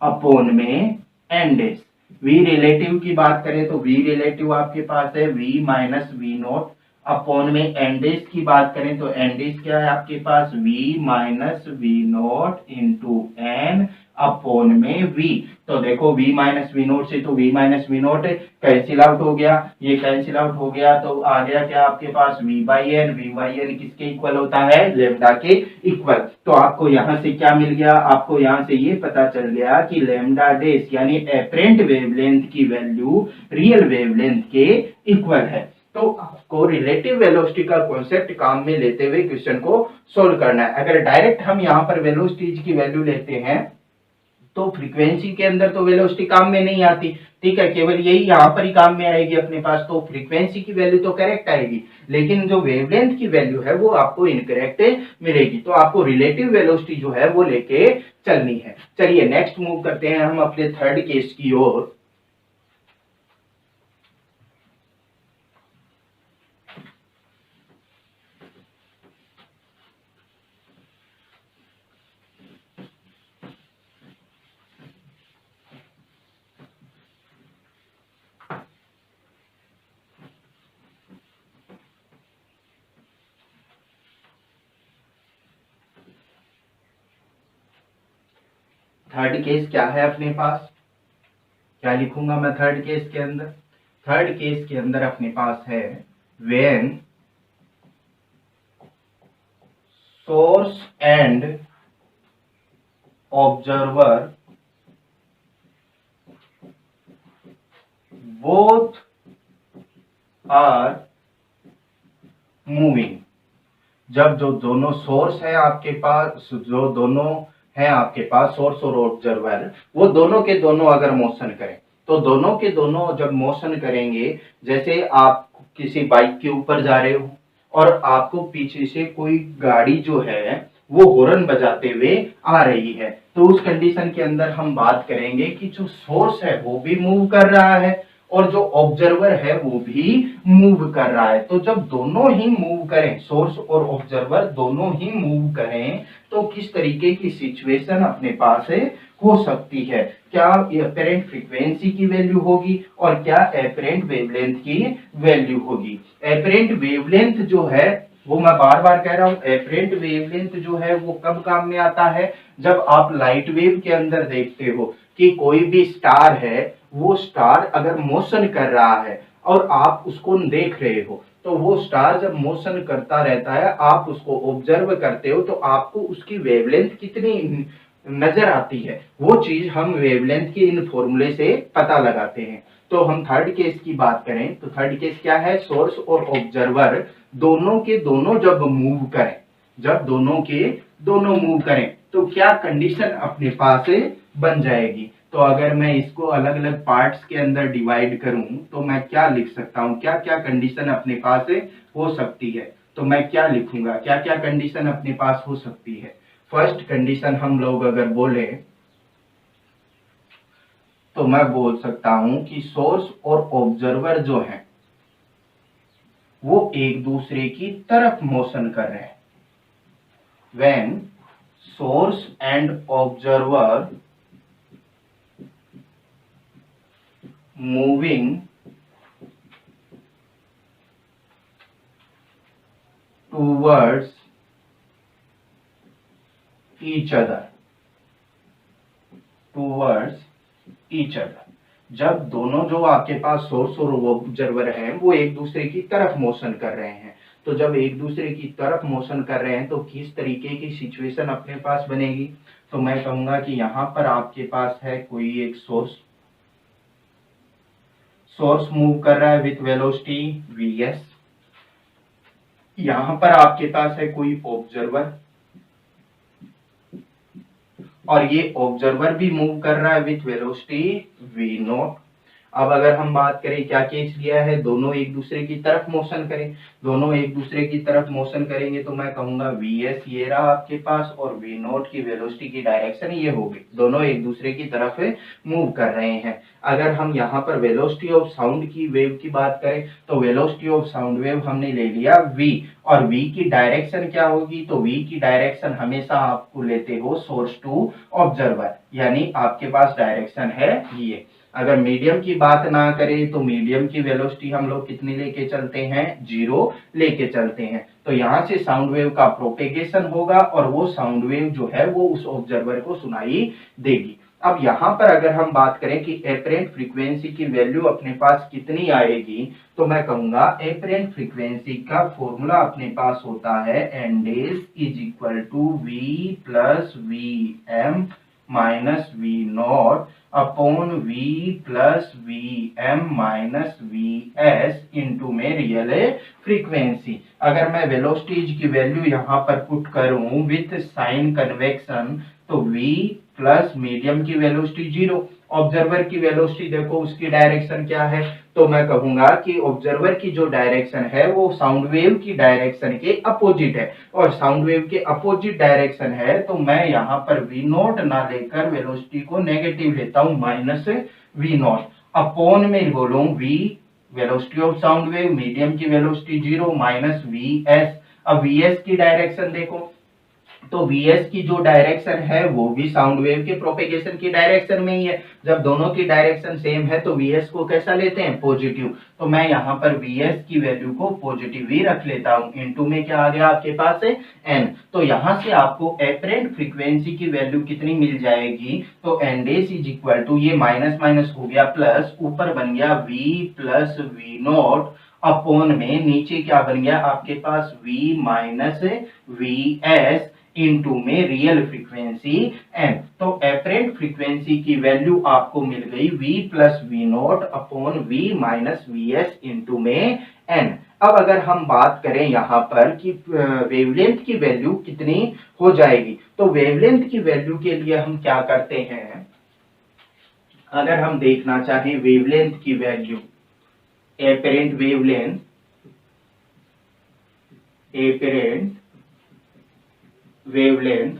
अपॉन में एन डेस। v रिलेटिव की बात करें तो v रिलेटिव आपके पास है v minus V not upon में एन डेस की बात करें तो एन डेस क्या है आपके पास? v minus V naught into N upon में v। तो देखो v माइनस वी नोट से तो v minus V naught cancel out हो गया, ये कैंसिल आउट हो गया, तो आ गया क्या आपके पास? v बाई एन किसके इक्वल होता है? लेमडा के इक्वल। तो आपको यहाँ से क्या मिल गया? आपको यहाँ से ये पता चल गया कि लेमडा डेस यानी एपरेंट वेवलेंथ की वैल्यू रियल वेवलेंथ के इक्वल है। तो आपको रिलेटिव वेलोसिटी का कॉन्सेप्ट काम में लेते हुए क्वेश्चन को सोल्व करना है। अगर डायरेक्ट हम यहाँ पर वेलोसिटीज की वैल्यू लेते हैं तो फ्रीक्वेंसी के अंदर तो वेलोसिटी काम में नहीं आती, ठीक है, केवल यही यहाँ पर ही काम में आएगी अपने पास। तो फ्रीक्वेंसी की वैल्यू तो करेक्ट आएगी, लेकिन जो वेवलेंथ की वैल्यू है वो आपको इनकरेक्ट मिलेगी। तो आपको रिलेटिव वेलोसिटी जो है वो लेके चलनी है। चलिए नेक्स्ट मूव करते हैं हम अपने थर्ड केस की ओर। थर्ड केस क्या है अपने पास? क्या लिखूंगा मैं थर्ड केस के अंदर? थर्ड केस के अंदर अपने पास है when source and observer both are moving. जब जो दोनों सोर्स है आपके पास, जो दोनों है आपके पास सोर्स और ऑब्जर्वर, वो दोनों के दोनों अगर मोशन करें तो दोनों के दोनों जब मोशन करेंगे, जैसे आप किसी बाइक के ऊपर जा रहे हो और आपको पीछे से कोई गाड़ी जो है वो हॉर्न बजाते हुए आ रही है, तो उस कंडीशन के अंदर हम बात करेंगे कि जो सोर्स है वो भी मूव कर रहा है और जो ऑब्जर्वर है वो भी मूव कर रहा है। तो जब दोनों ही मूव करें, सोर्स और ऑब्जर्वर दोनों ही मूव करें, तो किस तरीके की सिचुएशन अपने पास है हो सकती है? क्या एपरेंट फ्रीक्वेंसी की वैल्यू होगी और क्या एपरेंट वेवलेंथ की वैल्यू होगी? एपरेंट वेवलेंथ जो है वो मैं बार बार कह रहा हूं, एपरेंट वेवलेंथ जो है वो कब काम में आता है? जब आप लाइट वेव के अंदर देखते हो कि कोई भी स्टार है, वो स्टार अगर मोशन कर रहा है और आप उसको देख रहे हो, तो वो स्टार जब मोशन करता रहता है, आप उसको ऑब्जर्व करते हो, तो आपको उसकी वेवलेंथ कितनी नजर आती है, वो चीज हम वेवलेंथ के इन फॉर्मूले से पता लगाते हैं। तो हम थर्ड केस की बात करें तो थर्ड केस क्या है? सोर्स और ऑब्जर्वर दोनों के दोनों जब मूव करें, जब दोनों के दोनों मूव करें, तो क्या कंडीशन अपने पास बन जाएगी? तो अगर मैं इसको अलग अलग पार्ट्स के अंदर डिवाइड करूं तो मैं क्या लिख सकता हूं? क्या क्या कंडीशन अपने पास हो सकती है? तो मैं क्या लिखूंगा? क्या क्या कंडीशन अपने पास हो सकती है? फर्स्ट कंडीशन हम लोग अगर बोले तो मैं बोल सकता हूं कि सोर्स और ऑब्जर्वर जो है वो एक दूसरे की तरफ मोशन कर रहे हैं। When source and observer moving towards each other, जब दोनों जो आपके पास सोर्स और ऑब्जर्वर हैं वो एक दूसरे की तरफ मोशन कर रहे हैं, तो जब एक दूसरे की तरफ मोशन कर रहे हैं तो किस तरीके की सिचुएशन अपने पास बनेगी? तो मैं कहूंगा कि यहाँ पर आपके पास है कोई एक सोर्स, सोर्स मूव कर रहा है विथ वेलोसिटी vs, यहां पर आपके पास है कोई ऑब्जर्वर और ये ऑब्जर्वर भी मूव कर रहा है विथ वेलोसिटी v नॉट। अब अगर हम बात करें क्या केस लिया है, दोनों एक दूसरे की तरफ मोशन करें, दोनों एक दूसरे की तरफ मोशन करेंगे तो मैं कहूंगा vs ये रहा आपके पास और v नॉट की वेलोसिटी की डायरेक्शन ये होगी, दोनों एक दूसरे की तरफ मूव कर रहे हैं। अगर हम यहाँ पर वेलोसिटी ऑफ साउंड की वेव की बात करें तो वेलोसिटी ऑफ साउंड वेव हमने ले लिया v और v की डायरेक्शन क्या होगी, तो v की डायरेक्शन हमेशा आपको लेते हो सोर्स टू ऑब्जर्वर, यानी आपके पास डायरेक्शन है ये। अगर मीडियम की बात ना करें तो मीडियम की वेलोसिटी हम लोग कितनी लेके चलते हैं, 0 लेके चलते हैं। तो यहाँ से साउंड वेव का प्रोपेगेशन होगा और वो साउंड वेव जो है वो उस ऑब्जर्वर को सुनाई देगी। अब यहाँ पर अगर हम बात करें कि एपरेंट फ्रीक्वेंसी की वैल्यू अपने पास कितनी आएगी, तो मैं कहूंगा एपरेंट फ्रीक्वेंसी का फॉर्मूला अपने पास होता है N dash is equal to V plus V M minus V not upon v plus V M minus V S into में रियल फ्रीक्वेंसी। अगर मैं वेलोसिटीज की वैल्यू यहाँ पर पुट करूं विथ साइन कन्वेक्शन तो v प्लस मीडियम की velocity 0, observer की वेलोसिटी देखो उसकी डायरेक्शन क्या है, तो मैं कहूंगा कि ऑब्जर्वर की जो डायरेक्शन है वो साउंड वेव की डायरेक्शन के अपोजिट है और साउंड वेव के अपोजिट डायरेक्शन है तो मैं यहाँ पर v नॉट ना लेकर वेलोसिटी को नेगेटिव लेता हूं माइनस v नॉट अपॉन में बोलूं v velocity of sound wave, medium की वेलोसिटी 0 माइनस vs। अब vs की डायरेक्शन देखो तो vs की जो डायरेक्शन है वो भी साउंड वेव के प्रोपेगेशन की डायरेक्शन में ही है। जब दोनों की डायरेक्शन सेम है तो vs को कैसा लेते हैं, पॉजिटिव। तो मैं यहाँ पर vs की वैल्यू को पॉजिटिव ही रख लेता हूँ। इनटू में क्या आ गया आपके पास है n। तो यहाँ से आपको एपरेंट फ्रीक्वेंसी की वैल्यू कितनी मिल जाएगी, तो n dash is equal to ये माइनस माइनस हो गया प्लस, ऊपर बन गया v plus V not upon में नीचे क्या बन गया आपके पास v minus V S into में रियल फ्रीक्वेंसी n। तो एपरेंट फ्रीक्वेंसी की वैल्यू आपको मिल गई v plus V not upon v minus V S into में n। अब अगर हम बात करें यहाँ पर कि वेवलेंथ की वैल्यू कितनी हो जाएगी, तो वेवलेंथ की वैल्यू के लिए हम क्या करते हैं, अगर हम देखना चाहें वेवलेंथ की value, apparent wavelength, apparent wavelength,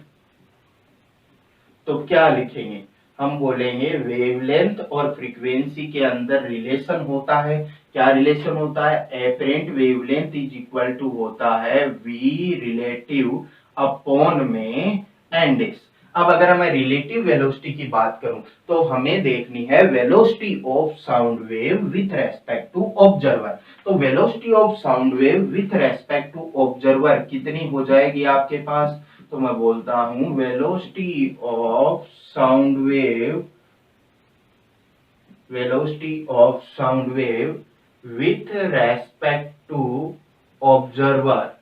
तो क्या लिखेंगे, हम बोलेंगे वेवलेंथ और फ्रीक्वेंसी के अंदर रिलेशन होता है। क्या रिलेशन होता है, apparent wavelength is equal to होता है v रिलेटिव अपॉन में एन डेज। अब अगर मैं रिलेटिव वेलोसिटी की बात करूं तो हमें देखनी है velocity of sound wave with respect to observer. तो velocity of sound wave with respect to observer कितनी हो जाएगी आपके पास, तो मैं बोलता हूं velocity of sound wave, velocity of sound wave with respect to observer,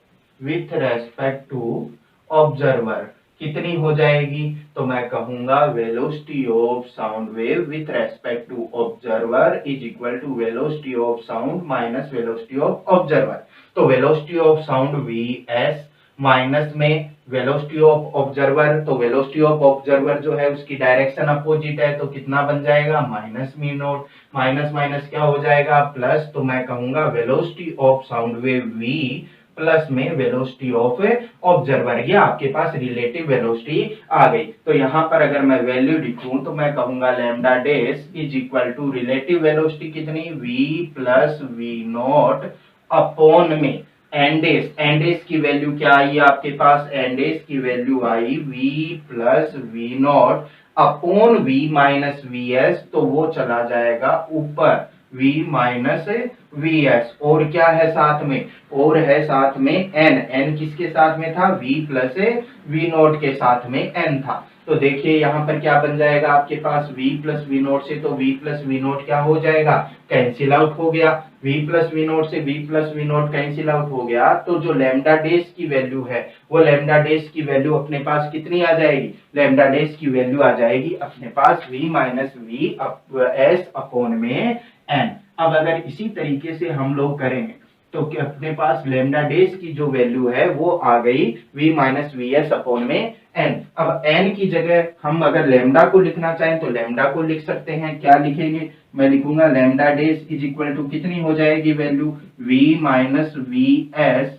with respect to observer कितनी हो जाएगी, तो मैं कहूंगा velocity of sound wave with respect to observer is equal to velocity of sound minus velocity of observer. तो velocity of sound vs minus में velocity of observer, तो velocity of observer जो है उसकी डायरेक्शन अपोजिट है तो कितना बन जाएगा, minus me not, minus minus क्या हो जाएगा प्लस। तो मैं कहूंगा velocity of sound wave v plus में वेलोसिटी ऑफ ऑब्जर्वर, ये आपके पास रिलेटिव वेलोसिटी आ गई। तो यहाँ पर अगर मैं वैल्यू लिखूं तो मैं कहूंगा lambda dash is equal to relative velocity कितनी, v plus V not upon में एन डेज की वैल्यू क्या आई आपके पास, एन डेज की वैल्यू आई v plus V not upon v minus V S, तो वो चला जाएगा ऊपर v माइनस वी एस, और क्या है साथ में, और है साथ में n किसके साथ में था, v प्लस वी नॉट के साथ में n था। तो देखिए यहाँ पर क्या बन जाएगा आपके पास v प्लस वी नॉट से, तो v प्लस वी नॉट क्या हो जाएगा, कैंसिल आउट हो गया, v प्लस वी नॉट से v plus V naught cancel out हो गया। तो जो लैम्डा डैश की वैल्यू है वो लैम्डा डैश की वैल्यू अपने पास कितनी आ जाएगी, लैम्डा डैश की वैल्यू आ जाएगी अपने पास v minus V S upon में n। अब अगर इसी तरीके से हम लोग करें तो अपने पास लेमडा डेज की जो वैल्यू है वो आ गई v minus V S upon में n। अब n की जगह हम अगर लेमडा को लिखना चाहें तो लेमडा को लिख सकते हैं। क्या लिखेंगे? मैं लिखूंगा lambda dash is equal to कितनी हो जाएगी value v minus V S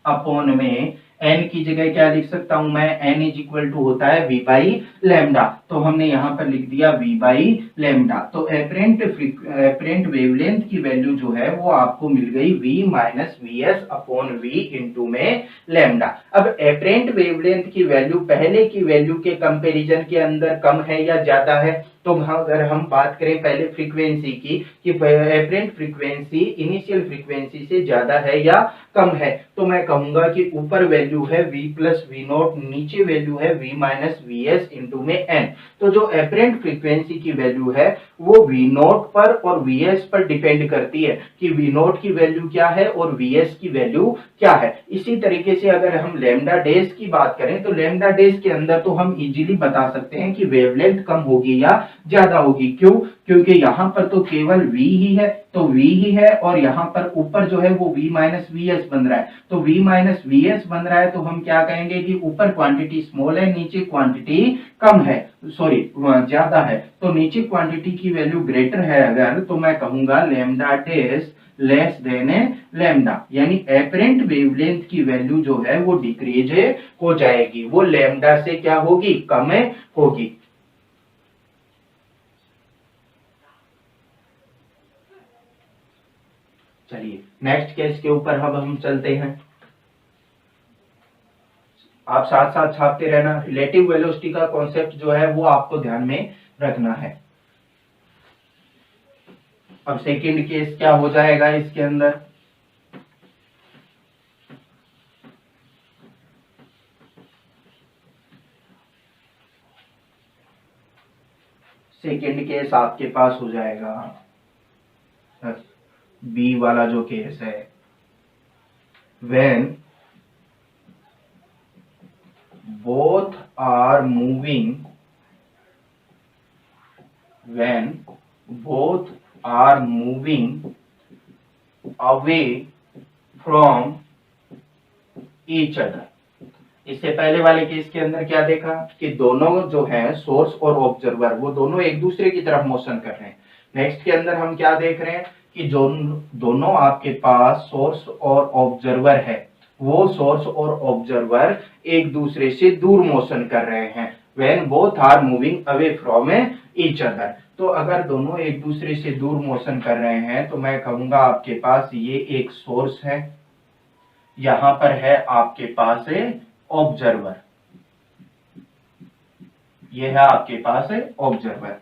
upon में n की जगह क्या लिख सकता हूं मैं? n इज इक्वल टू होता है v बाई लेमडा, तो हमने यहां पर लिख दिया v बाई लेमडा। तो एपरेंट वेवलेंथ की वैल्यू जो है वो आपको मिल गई v minus V S upon v into में लेमडा। अब एपरेंट वेवलेंथ की वैल्यू पहले की वैल्यू के कंपैरिजन के अंदर कम है या ज्यादा है? तो अगर हम बात करें पहले फ्रीक्वेंसी की कि एपरेंट फ्रीक्वेंसी इनिशियल फ्रीक्वेंसी से ज्यादा है या कम है, तो मैं कहूंगा कि ऊपर वैल्यू है v प्लस वी नॉट, नीचे वैल्यू है v minus V S into में n। तो जो एपरेंट फ्रीक्वेंसी की वैल्यू है वो v नॉट पर और vs पर डिपेंड करती है कि v नॉट की वैल्यू क्या है और vs की वैल्यू क्या है। इसी तरीके से अगर हम लेमडा डेज की बात करें तो लेमडा डेज के अंदर तो हम इजीली बता सकते हैं कि वेवलेंथ कम होगी या ज्यादा होगी। क्यों? क्योंकि यहाँ पर तो केवल v ही है, तो v ही है और यहाँ पर ऊपर जो है वो v माइनस वी एस बन रहा है। तो v माइनस वी एस बन रहा है तो हम क्या कहेंगे कि ऊपर क्वांटिटी स्मॉल है, नीचे क्वांटिटी कम है, सॉरी ज्यादा है। तो नीचे क्वांटिटी की वैल्यू ग्रेटर है अगर, तो मैं कहूंगा lambda days less than lambda, यानी एपरेंट वेवलेंथ की वैल्यू जो है वो डिक्रीज हो जाएगी, वो लेमडा से क्या होगी? कम होगी। चलिए नेक्स्ट केस के ऊपर अब हम चलते हैं। आप साथ साथ छापते रहना। रिलेटिव वेलोसिटी का कॉन्सेप्ट जो है वो आपको ध्यान में रखना है। अब सेकंड केस क्या हो जाएगा इसके अंदर? सेकंड केस आपके पास हो जाएगा बी वाला जो केस है, when both are moving away from each other। इससे पहले वाले केस के अंदर क्या देखा कि दोनों जो है सोर्स और ऑब्जर्वर वो दोनों एक दूसरे की तरफ मोशन कर रहे हैं। नेक्स्ट के अंदर हम क्या देख रहे हैं कि जो दोनों आपके पास सोर्स और ऑब्जर्वर है वो सोर्स और ऑब्जर्वर एक दूसरे से दूर मोशन कर रहे हैं। when both are moving away from each other, तो अगर दोनों एक दूसरे से दूर मोशन कर रहे हैं तो मैं कहूंगा आपके पास ये एक सोर्स है, यहां पर है आपके पास ऑब्जर्वर, ये है आपके पास ऑब्जर्वर।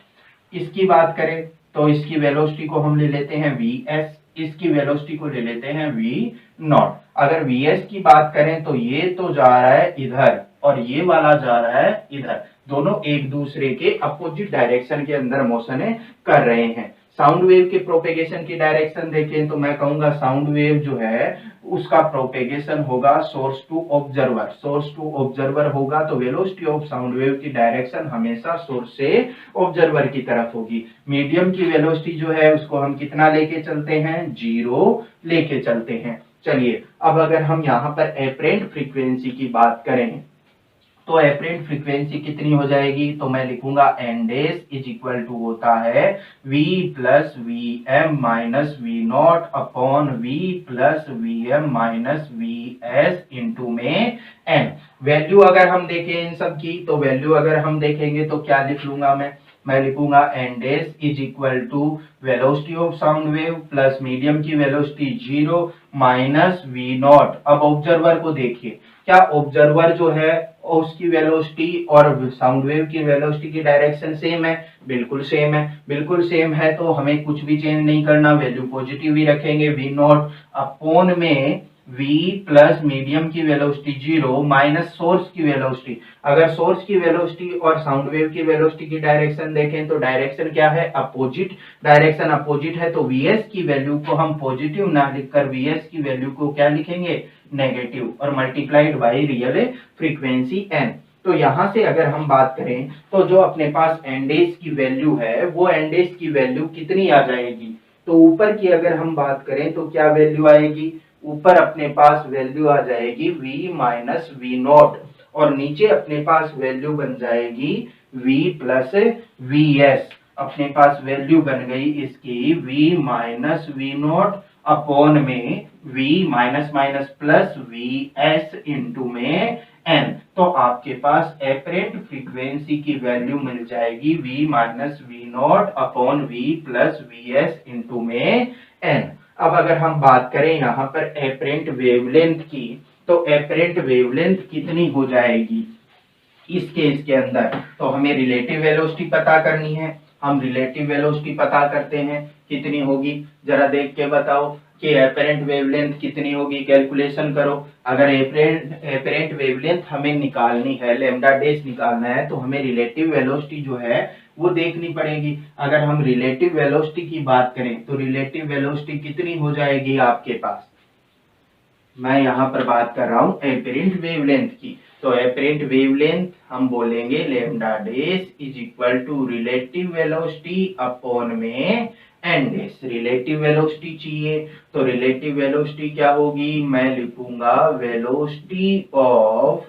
इसकी बात करें तो इसकी वेलोसिटी को हम ले लेते हैं vs, इसकी वेलोसिटी को ले लेते हैं v नॉट। अगर vs की बात करें तो ये तो जा रहा है इधर और ये वाला जा रहा है इधर, दोनों एक दूसरे के अपोजिट डायरेक्शन के अंदर मोशन कर रहे हैं। साउंड वेव के प्रोपेगेशन की डायरेक्शन देखें तो मैं कहूंगा साउंड वेव जो है उसका प्रोपेगेशन होगा source to observer, source to observer होगा तो वेलोसिटी ऑफ साउंड वेव की डायरेक्शन हमेशा सोर्स से ऑब्जर्वर की तरफ होगी। मीडियम की वेलोसिटी जो है उसको हम कितना लेके चलते हैं? 0 लेके चलते हैं। चलिए अब अगर हम यहाँ पर एपरेंट फ्रीक्वेंसी की बात करें तो एपरेंट फ्रीक्वेंसी कितनी हो जाएगी? तो मैं लिखूंगा N dash is equal to होता है v plus V M minus V not upon v plus V M minus V S into में n। वैल्यू अगर हम देखें इन सब की तो वैल्यू अगर हम देखेंगे तो क्या लिख लूंगा मैं लिखूंगा N dash is equal to velocity of sound wave plus medium की वेलोसिटी 0 माइनस वी नॉट। अब ऑब्जर्वर को देखिए, क्या ऑब्जर्वर जो है उसकी वेलोसिटी और साउंड वेव की वेलोसिटी की डायरेक्शन सेम है? बिल्कुल सेम है, बिल्कुल सेम है तो हमें कुछ भी चेंज नहीं करना, वैल्यू पॉजिटिव ही रखेंगे। v नॉट अपॉन में v प्लस मीडियम की वेलोसिटी 0 माइनस सोर्स की वेलोसिटी। अगर सोर्स की वेलोसिटी और साउंड वेव की वेलोसिटी की डायरेक्शन देखें तो डायरेक्शन क्या है? अपोजिट, डायरेक्शन अपोजिट है तो vs की वैल्यू को हम पॉजिटिव ना लिखकर vs की वैल्यू को क्या लिखेंगे? नेगेटिव, और multiplied by real frequency n। तो यहां से अगर हम बात करें तो जो अपने पास एन डेज की वैल्यू है वो एन डेज की वैल्यू कितनी आ जाएगी? तो ऊपर की अगर हम बात करें तो क्या वैल्यू आएगी, ऊपर अपने पास वैल्यू आ जाएगी v माइनस वी नॉट, और नीचे अपने पास वैल्यू बन जाएगी v प्लस वी एस। अपने पास वैल्यू बन गई इसकी v minus V not upon में v minus minus plus V S into में n। तो आपके पास एपरेंट फ्रीक्वेंसी की वैल्यू मिल जाएगी v minus V not upon v plus V S into में n। अब अगर हम बात करें यहाँ पर एपरेंट वेवलेंथ की, तो एपरेंट वेवलेंथ कितनी हो जाएगी इस केस के अंदर, तो हमें रिलेटिव वेलोसिटी पता करनी है। हम रिलेटिव वेलोसिटी पता करते हैं, कितनी होगी जरा देख के बताओ कि एपरेंट वेवलेंथ कितनी होगी, कैलकुलेशन करो। अगर एपरेंट वेवलेंथ हमें निकालनी है, लैम्डा डैश निकालना है, तो हमें रिलेटिव वेलोसिटी जो है वो देखनी पड़ेगी। अगर हम रिलेटिव वेलोसिटी की बात करें तो रिलेटिव वेलोसिटी कितनी हो जाएगी आपके पास, मैं यहाँ पर बात कर रहा हूँ एपरेंट वेवलेंथ की। तो एपरेंट वेवलेंथ हम बोलेंगे lambda dash is equal to relative velocity upon में एन डैश। रिलेटिव वेलोसिटी चाहिए, तो रिलेटिव वेलोसिटी क्या होगी, मैं लिखूंगा वेलोसिटी ऑफ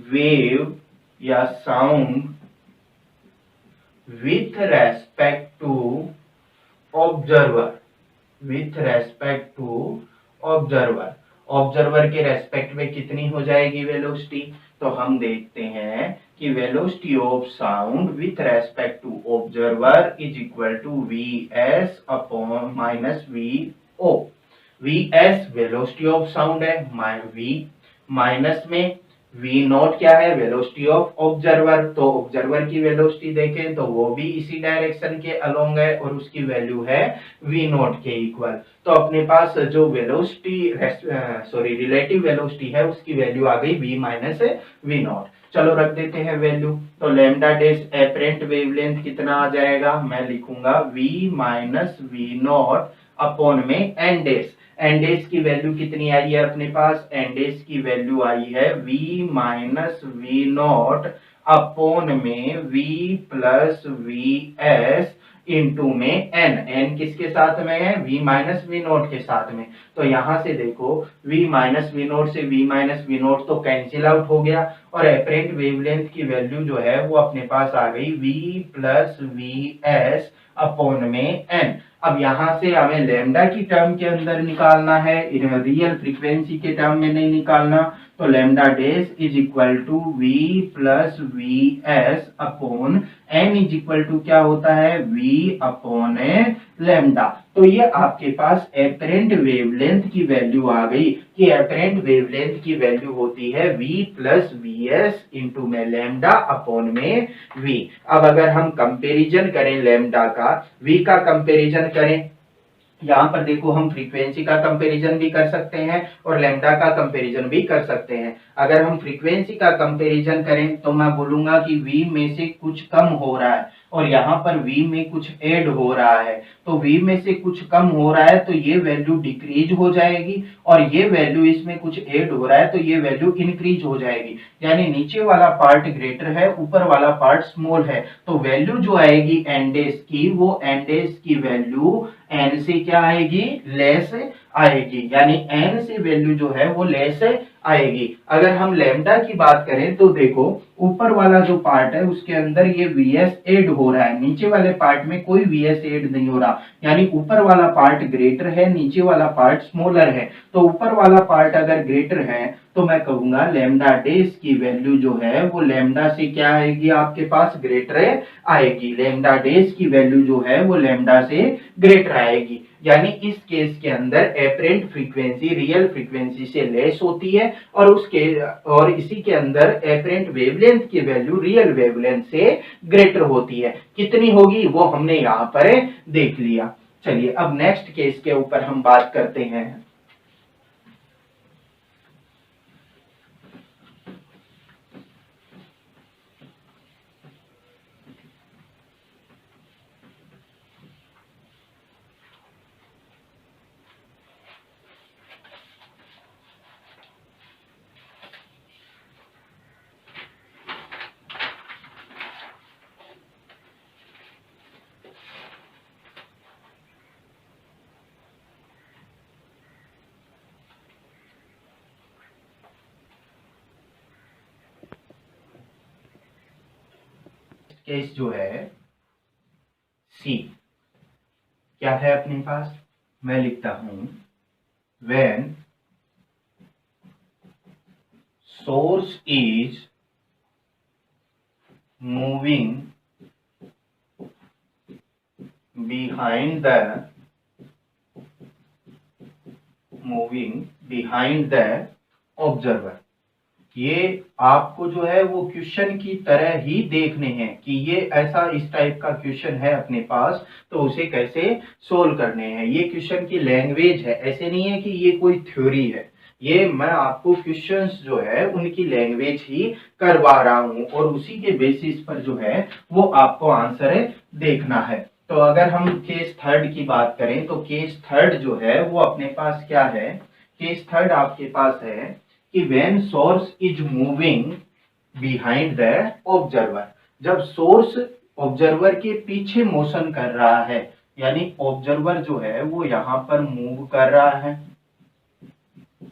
वेव या sound with respect to observer, with respect to observer. Observer के रेस्पेक्ट में कितनी हो जाएगी वेलोसिटी, तो हम देखते हैं कि velocity of sound with respect to observer is equal to V S upon minus V O. V S velocity of sound है, वी माइनस में वी नॉट क्या है, वेलोसिटी ऑफ ऑब्जर्वर। तो ऑब्जर्वर की वेलोसिटी देखें तो वो भी इसी डायरेक्शन के अलोंग है और उसकी वैल्यू है वी नॉट के इक्वल। तो अपने पास जो वेलोसिटी रिलेटिव वेलोसिटी है उसकी वैल्यू आ गई v माइनस वी नॉट। चलो रख देते हैं वैल्यू, तो लैम्डा डैश एपरेंट वेवलेंथ कितना आ जाएगा, मैं लिखूंगा v minus V not upon में एन डैश। एन डैश की वैल्यू कितनी आई है अपने पास, एन डैश की वैल्यू आई है v minus V not upon में v plus V S into में n। n किसके साथ में है, v माइनस वी नोट के साथ में। तो यहां से देखो v माइनस वी नोट से v माइनस वी नोट तो कैंसिल आउट हो गया, और एपरेंट वेवलेंथ की वैल्यू जो है वो अपने पास आ गई v plus V S upon में n। अब यहां से हमें लैम्डा की टर्म के अंदर निकालना है, रियल फ्रीक्वेंसी के टर्म में नहीं निकालना। तो lambda dash is equal to v plus V S upon n is equal to क्या होता है, v अपॉन लैम्डा। तो ये आपके पास एपरेंट वेवलेंथ की वैल्यू आ गई कि एपरेंट वेवलेंथ की वैल्यू होती है v plus V S into में लैम्डा अपॉन में v। अब अगर हम कंपेरिजन करें लैम्डा का, v का कंपेरिजन करें, यहाँ पर देखो हम फ्रीक्वेंसी का कंपैरिजन भी कर सकते हैं और लैम्डा का कंपैरिजन भी कर सकते हैं। अगर हम फ्रीक्वेंसी का कंपैरिजन करें तो मैं बोलूंगा कि v में से कुछ कम हो रहा है और यहाँ पर v में कुछ ऐड हो रहा है। तो v में से कुछ कम हो रहा है तो ये वैल्यू डिक्रीज हो जाएगी, और ये वैल्यू इसमें कुछ ऐड हो रहा है तो ये वैल्यू इंक्रीज हो जाएगी। यानी नीचे वाला पार्ट ग्रेटर है, ऊपर वाला पार्ट स्मॉल है। तो वैल्यू जो आएगी एन डैश की, वो एन डैश की वैल्यू n से क्या आएगी, लेस आएगी। यानी n से वैल्यू जो है वो लेस आएगी। अगर हम लैम्डा की बात करें तो देखो ऊपर वाला जो पार्ट है उसके अंदर ये vs ऐड हो रहा है, नीचे वाले पार्ट में कोई vs ऐड नहीं हो रहा। यानी ऊपर वाला पार्ट ग्रेटर है, नीचे वाला पार्ट स्मॉलर है। तो ऊपर वाला पार्ट अगर ग्रेटर है तो मैं कहूंगा लैम्डा डैश की वैल्यू जो है वो लैम्डा से क्या आएगी, आपके पास ग्रेटर आएगी। लैम्डा डैश की वैल्यू जो है वो लैम्डा से ग्रेटर आएगी। यानी इस केस के अंदर एपरेंट फ्रीक्वेंसी रियल फ्रीक्वेंसी से लेस होती है, और इसी के अंदर एपरेंट वेवलेंथ की वैल्यू रियल वेवलेंथ से ग्रेटर होती है। कितनी होगी वो हमने यहाँ पर देख लिया। चलिए अब नेक्स्ट केस के ऊपर हम बात करते हैं। केस जो है सी क्या है अपने पास, मैं लिखता हूं when source is moving behind the observer। ये आपको जो है वो क्वेश्चन की तरह ही देखने हैं कि ये ऐसा इस टाइप का क्वेश्चन है अपने पास, तो उसे कैसे सोल्व करने हैं। ये क्वेश्चन की लैंग्वेज है, ऐसे नहीं है कि ये कोई थ्योरी है। ये मैं आपको क्वेश्चंस जो है उनकी लैंग्वेज ही करवा रहा हूं और उसी के बेसिस पर जो है वो आपको आंसर देखना है। तो अगर हम केस थर्ड की बात करें तो केस थर्ड जो है वो अपने पास क्या है, केस थर्ड आपके पास है कि when source is moving behind the observer, जब सोर्स ऑब्जर्वर के पीछे मोशन कर रहा है, यानी ऑब्जर्वर जो है वो यहाँ पर मूव कर रहा है,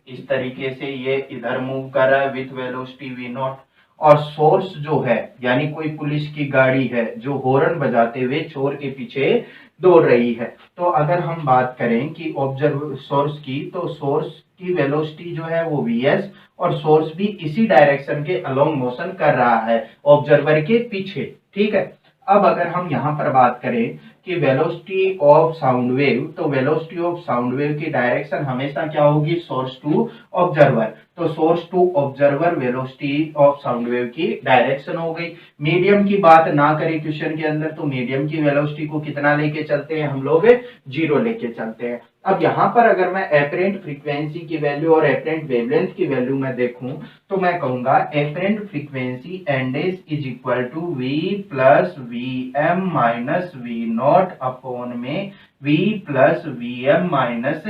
इस तरीके से ये इधर मूव कर रहा है विथ वेलोसिटी v0, और सोर्स जो है यानी कोई पुलिस की गाड़ी है जो हॉर्न बजाते हुए चोर के पीछे दौड़ रही है। तो अगर हम बात करें कि ऑब्जर्व सोर्स की, तो सोर्स की वेलोसिटी जो है वो vs और सोर्स भी इसी डायरेक्शन के अलोंग मोशन कर रहा है ऑब्जर्वर के पीछे, ठीक है। अब अगर हम यहाँ पर बात करें कि वेलोसिटी ऑफ साउंड वेव, तो वेलोसिटी ऑफ साउंड वेव की डायरेक्शन हमेशा क्या होगी, सोर्स टू ऑब्जर्वर। तो source to observer velocity of sound wave की डायरेक्शन हो गई। मीडियम की बात ना करें क्वेश्चन के अंदर, तो मीडियम की वेलोसिटी को कितना लेके चलते हैं हम लोग, 0 लेके चलते हैं। अब यहाँ पर अगर मैं एपरेंट फ्रीक्वेंसी की वैल्यू और एपरेंट वेवलेंथ की वैल्यू मैं देखूं तो मैं कहूंगा apparent frequency N dash is equal to V plus V M minus V not upon में V plus V M minus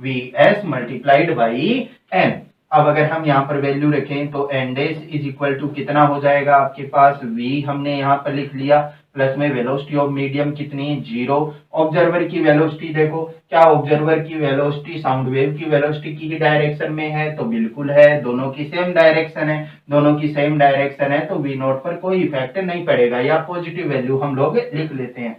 V S multiplied by N. अब अगर हम यहाँ पर वैल्यू रखें तो एनडेस इज इक्वल टू कितना हो जाएगा आपके पास, v हमने यहाँ पर लिख लिया, प्लस में वेलोसिटी ऑफ मीडियम कितनी, 0। ऑब्जर्वर की वेलोसिटी देखो, क्या ऑब्जर्वर की वेलोसिटी साउंड वेव की वेलोसिटी की डायरेक्शन में है, तो बिल्कुल है, दोनों की सेम डायरेक्शन है, दोनों की सेम डायरेक्शन है, तो v नॉट पर कोई इफेक्ट नहीं पड़ेगा, या पॉजिटिव वैल्यू हम लोग लिख लेते हैं।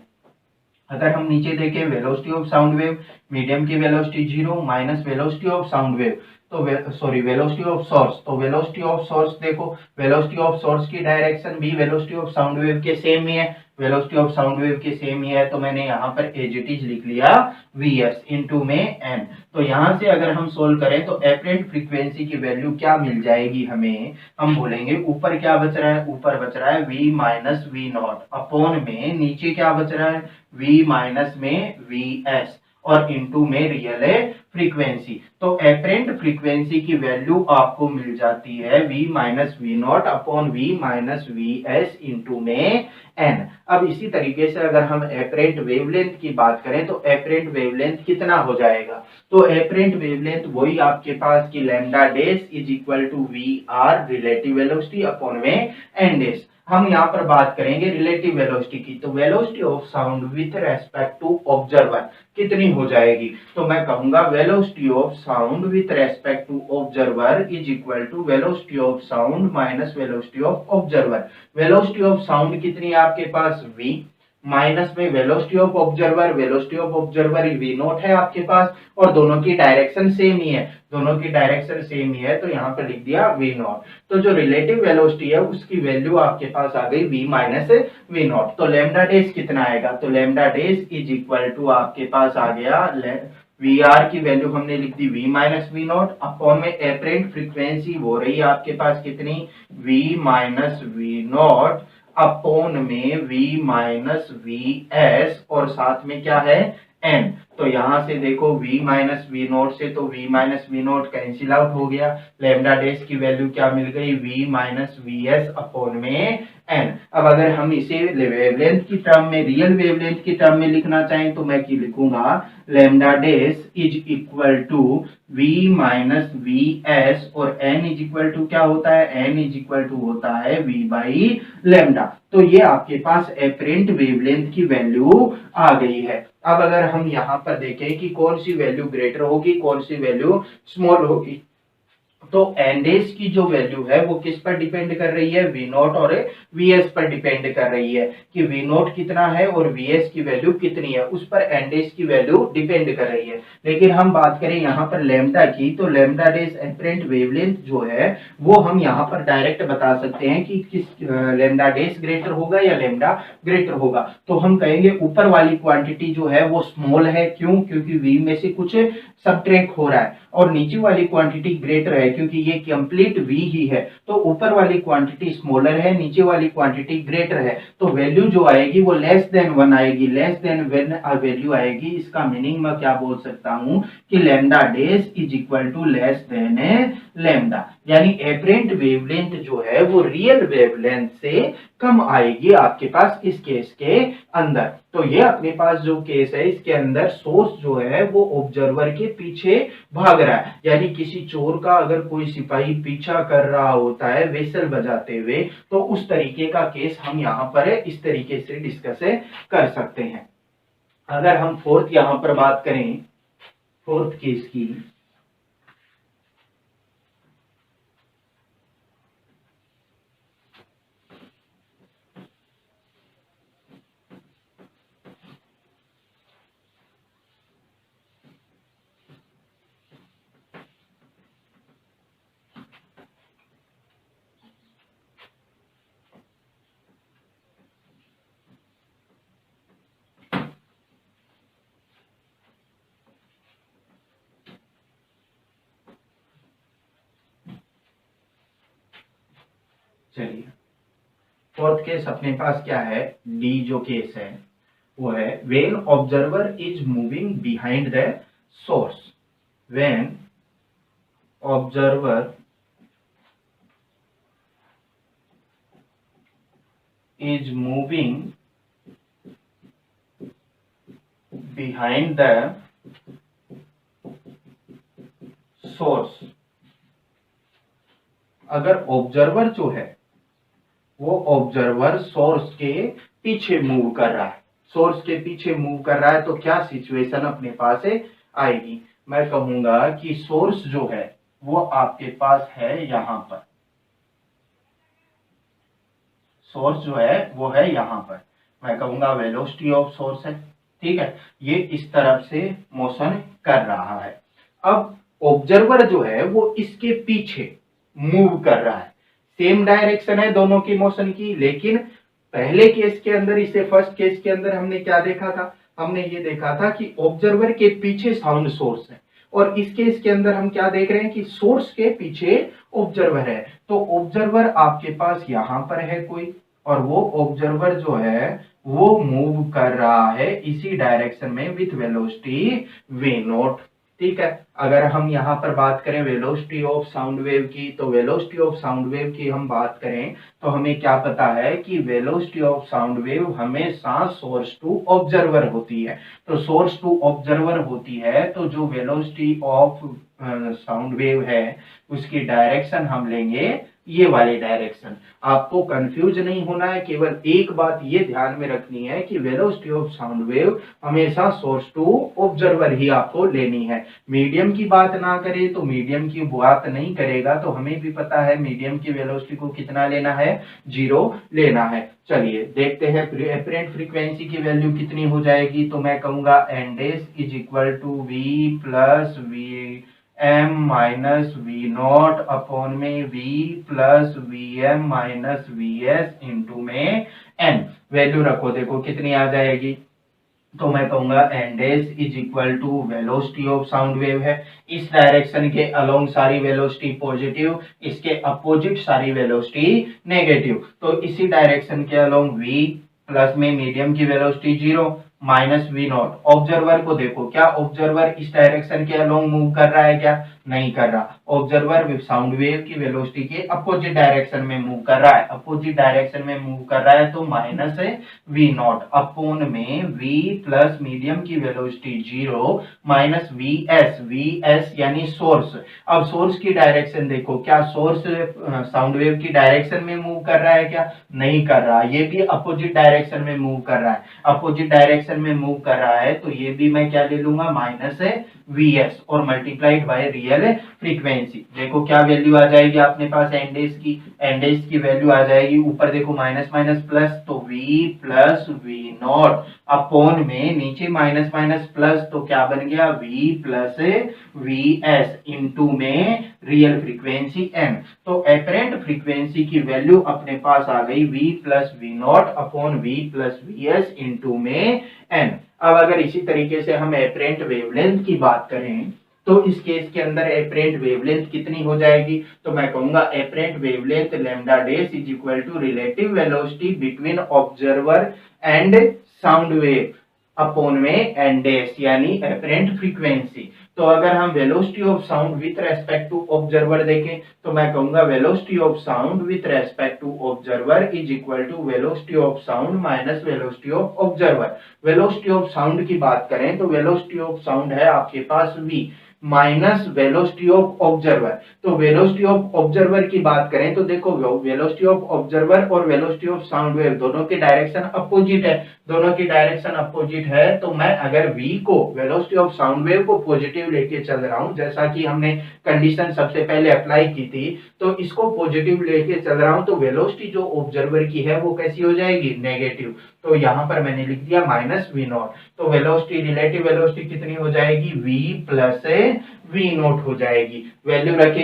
अगर हम नीचे देखें velocity of sound wave, medium की velocity 0 minus velocity of sound wave, तो वेलोसिटी ऑफ सोर्स, तो वेलोसिटी ऑफ सोर्स देखो, वेलोसिटी ऑफ सोर्स की डायरेक्शन भी वेलोसिटी ऑफ साउंड वेव के सेम ही है, वेलोसिटी ऑफ साउंड वेव के सेम ही है, तो मैंने यहाँ पर एज इट इज लिख लिया vs इनटू में n। तो यहाँ से अगर हम सोल्व करें तो एपरेंट फ्रीक्वेंसी की वैल्यू क्या मिल जाएगी हमें, हम बोलेंगे ऊपर क्या बच रहा है, ऊपर बच रहा है v minus V not upon में नीचे क्या बच रहा है, v माइनस में vs और इनटू में रियल फ्रीक्वेंसी। तो एपरेंट फ्रीक्वेंसी की वैल्यू आपको मिल जाती है v minus V not upon v minus V S into में n। अब इसी तरीके से अगर हम एपरेंट वेवलेंथ की बात करें तो एपरेंट वेवलेंथ कितना हो जाएगा, तो एपरेंट वेवलेंथ वही आपके पास की lambda dash is equal to V R relative velocity upon में एन डेस। हम यहाँ पर बात करेंगे रिलेटिव वेलोसिटी की, तो velocity of sound with respect to observer कितनी हो जाएगी, तो मैं कहूंगा velocity of sound with respect to observer is equal to velocity of sound minus velocity of observer. Velocity of sound कितनी है आपके पास, v माइनस में velocity of observer, velocity of observer v not है आपके पास, और दोनों की डायरेक्शन सेम ही है, दोनों की डायरेक्शन सेम ही है, तो यहाँ पे लिख दिया v नॉट। तो जो रिलेटिव वेलोसिटी है उसकी वैल्यू आपके पास आ गई v माइनस वी नॉट। तो लैम्डा डेस कितना आएगा, तो lambda dash is equal to आपके पास आ गया वी आर की वैल्यू हमने लिख दी v minus V not upon में एपरेंट फ्रीक्वेंसी हो रही है आपके पास कितनी, v minus V not upon में v माइनस वी एस और साथ में क्या है n। तो यहां से देखो v माइनस वी नोट से तो v minus V naught cancel out हो गया, लैम्डा डेस की वैल्यू क्या मिल गई, v minus V S upon में n। अब अगर हम इसे वेवलेंथ की टर्म में, रियल वेवलेंथ की टर्म में लिखना चाहें तो मैं की लिखूंगा lambda dash is equal to v minus V S और n इज इक्वल टू क्या होता है, n इज इक्वल टू होता है v बाई लैम्डा। तो ये आपके पास एपरेंट वेवलेंथ की वैल्यू आ गई है। अब अगर हम यहाँ पर देखें कि कौन सी वैल्यू ग्रेटर होगी, कौन सी वैल्यू स्मॉल होगी, तो एनडेस की जो वैल्यू है वो किस पर डिपेंड कर रही है, वी नॉट और वीएस पर डिपेंड कर रही है कि वी नॉट कितना है और वीएस की वैल्यू कितनी है, उस पर एनडेस की वैल्यू डिपेंड कर रही है। लेकिन हम बात करें यहाँ पर लैम्डा की, तो लैम्डा डेस एपरेंट वेवलेंथ जो है वो हम यहाँ पर डायरेक्ट बता सकते हैं कि किस लैम्डा डेस ग्रेटर होगा या लैम्डा ग्रेटर होगा। तो हम कहेंगे ऊपर वाली क्वांटिटी जो है वो स्मॉल है, क्यों, क्योंकि वी में से कुछ सबट्रैक्ट हो रहा है, और नीचे वाली क्वांटिटी ग्रेटर है क्योंकि ये कंप्लीट वी ही है। तो ऊपर वाली क्वांटिटी स्मॉलर है, नीचे वाली क्वांटिटी ग्रेटर है, तो वैल्यू जो आएगी वो लेस देन 1 आएगी। लेस देन व्हेन वैल्यू आएगी, इसका मीनिंग मैं क्या बोल सकता हूं कि lambda dash is equal to less than lambda, यानी एपरेंट वेवलेंथ जो है वो रियल वेवलेंथ से कम आएगी आपके पास इस केस के अंदर। तो ये अपने पास जो केस है इसके अंदर सोर्स जो है वो ऑब्जर्वर के पीछे भाग रहा है, यानी किसी चोर का अगर कोई सिपाही पीछा कर रहा होता है वेसल बजाते हुए, तो उस तरीके का केस हम यहाँ पर इस तरीके से डिस्कस कर सकते हैं। अगर हम फोर्थ यहाँ पर बात करें, फोर्थ केस की, चलिए फोर्थ केस अपने पास क्या है, डी जो केस है वो है when observer is moving behind the source, when observer is moving behind the source। अगर ऑब्जर्वर जो है वो ऑब्जर्वर सोर्स के पीछे मूव कर रहा है, सोर्स के पीछे मूव कर रहा है, तो क्या सिचुएशन अपने पास आएगी, मैं कहूंगा कि सोर्स जो है वो आपके पास है यहां पर, सोर्स जो है वो है यहां पर, मैं कहूंगा वेलोसिटी ऑफ सोर्स है, ठीक है, ये इस तरफ से मोशन कर रहा है। अब ऑब्जर्वर जो है वो इसके पीछे मूव कर रहा है, सेम डायरेक्शन है दोनों की मोशन की, लेकिन पहले केस के अंदर, इसे फर्स्ट केस के अंदर हमने क्या देखा था, हमने ये देखा था कि ऑब्जर्वर के पीछे साउंड सोर्स है, और इस केस के अंदर हम क्या देख रहे हैं कि सोर्स के पीछे ऑब्जर्वर है। तो ऑब्जर्वर आपके पास यहां पर है कोई, और वो ऑब्जर्वर जो है वो मूव कर रहा है इसी डायरेक्शन में विथ वेलोसिटी v नॉट, ठीक है। अगर हम यहाँ पर बात करें वेलोसिटी ऑफ साउंड वेव की, तो वेलोसिटी ऑफ साउंड वेव की हम बात करें तो हमें क्या पता है कि वेलोसिटी ऑफ साउंड वेव हमेशा सोर्स टू ऑब्जर्वर होती है। तो सोर्स टू ऑब्जर्वर होती है तो जो वेलोसिटी ऑफ साउंड वेव है उसकी डायरेक्शन हम लेंगे ये वाली डायरेक्शन। आपको कंफ्यूज नहीं होना है, केवल एक बात ये ध्यान में रखनी है कि वेलोसिटी ऑफ साउंड वेव हमेशा सोर्स टू ऑब्जर्वर ही आपको लेनी है। मीडियम की बात ना करें तो मीडियम की बात नहीं करेगा, तो हमें भी पता है मीडियम की वेलोसिटी को कितना लेना है, 0 लेना है। चलिए देखते हैं एपरेंट फ्रीक्वेंसी की वैल्यू कितनी हो जाएगी, तो मैं कहूंगा N dash is equal to V plus V M minus V not upon में V plus V M minus V S into में एन। वैल्यू रखो, देखो कितनी आ जाएगी, तो मैं कहूंगा N dash is equal to velocity of sound wave है, इस डायरेक्शन के अलोंग सारी वेलोसिटी पॉजिटिव, इसके अपोजिट सारी वेलोसिटी नेगेटिव, तो इसी डायरेक्शन के अलोंग v प्लस में मीडियम की velocity 0 minus V not. Observer को देखो, क्या ऑब्जर्वर इस डायरेक्शन के अलोंग मूव कर रहा है, क्या नहीं कर रहा, ऑब्जर्वर साउंड वेव की वेलोसिटी के अपोजिट डायरेक्शन में मूव कर रहा है, अपोजिट डायरेक्शन में मूव कर रहा है, तो माइनस है वी नॉट अपॉन में v प्लस मीडियम की वेलोसिटी 0 माइनस वी एस यानी सोर्स। अब सोर्स की डायरेक्शन देखो, क्या सोर्स साउंड वेव की डायरेक्शन में मूव कर रहा है, क्या नहीं कर रहा, ये भी अपोजिट डायरेक्शन में मूव कर रहा है, अपोजिट डायरेक्शन में मूव कर रहा है, तो ये भी मैं क्या ले लूंगा, माइनस है Vs और मल्टीप्लाइड बाय रियल फ्रीक्वेंसी। देखो क्या वैल्यू आ जाएगी अपने पास एन डेज की वैल्यू आ जाएगी, ऊपर देखो माइनस माइनस प्लस, तो V plus V not upon में नीचे माइनस माइनस प्लस, तो क्या बन गया V plus V S into में रियल फ्रीक्वेंसी n। तो एपरेंट फ्रीक्वेंसी की वैल्यू अपने पास आ गई V plus V not upon V plus V S into में n। अब अगर इसी तरीके से हम एपरेंट वेवलेंथ की बात करें तो इस केस के अंदर एपरेंट वेवलेंथ कितनी हो जाएगी, तो मैं कहूंगा apparent wavelength lambda dash is equal to relative velocity between observer and sound wave upon में एन डैश यानी एपरेंट फ्रीक्वेंसी। तो अगर हम velocity of sound with respect to observer देखें तो मैं कहूंगा velocity of sound with respect to observer is equal to velocity of sound minus velocity of observer. Velocity of sound की बात करें तो वेलोसिटी ऑफ साउंड है आपके पास v minus velocity of observer. तो वेलोसिटी ऑफ ऑब्जर्वर की बात करें तो देखो वेलोसिटी ऑफ ऑब्जर्वर और वेलोसिटी ऑफ साउंड वेव दोनों के डायरेक्शन अपोजिट है, दोनों की डायरेक्शन अपोजिट है। तो मैं अगर v को वेलोसिटी ऑफ साउंड वेव को पॉजिटिव लेके चल रहा हूं, जैसा कि हमने कंडीशन सबसे पहले अप्लाई की थी, तो इसको पॉजिटिव लेके चल रहा हूं तो वेलोसिटी जो ऑब्जर्वर की है वो कैसी हो जाएगी, नेगेटिव। तो यहां पर मैंने लिख दिया माइनस वी नॉट। तो वेलोसिटी रिलेटिव वेलोसिटी कितनी हो जाएगी, v प्लस वी नॉट हो जाएगी। वैल्यू रखे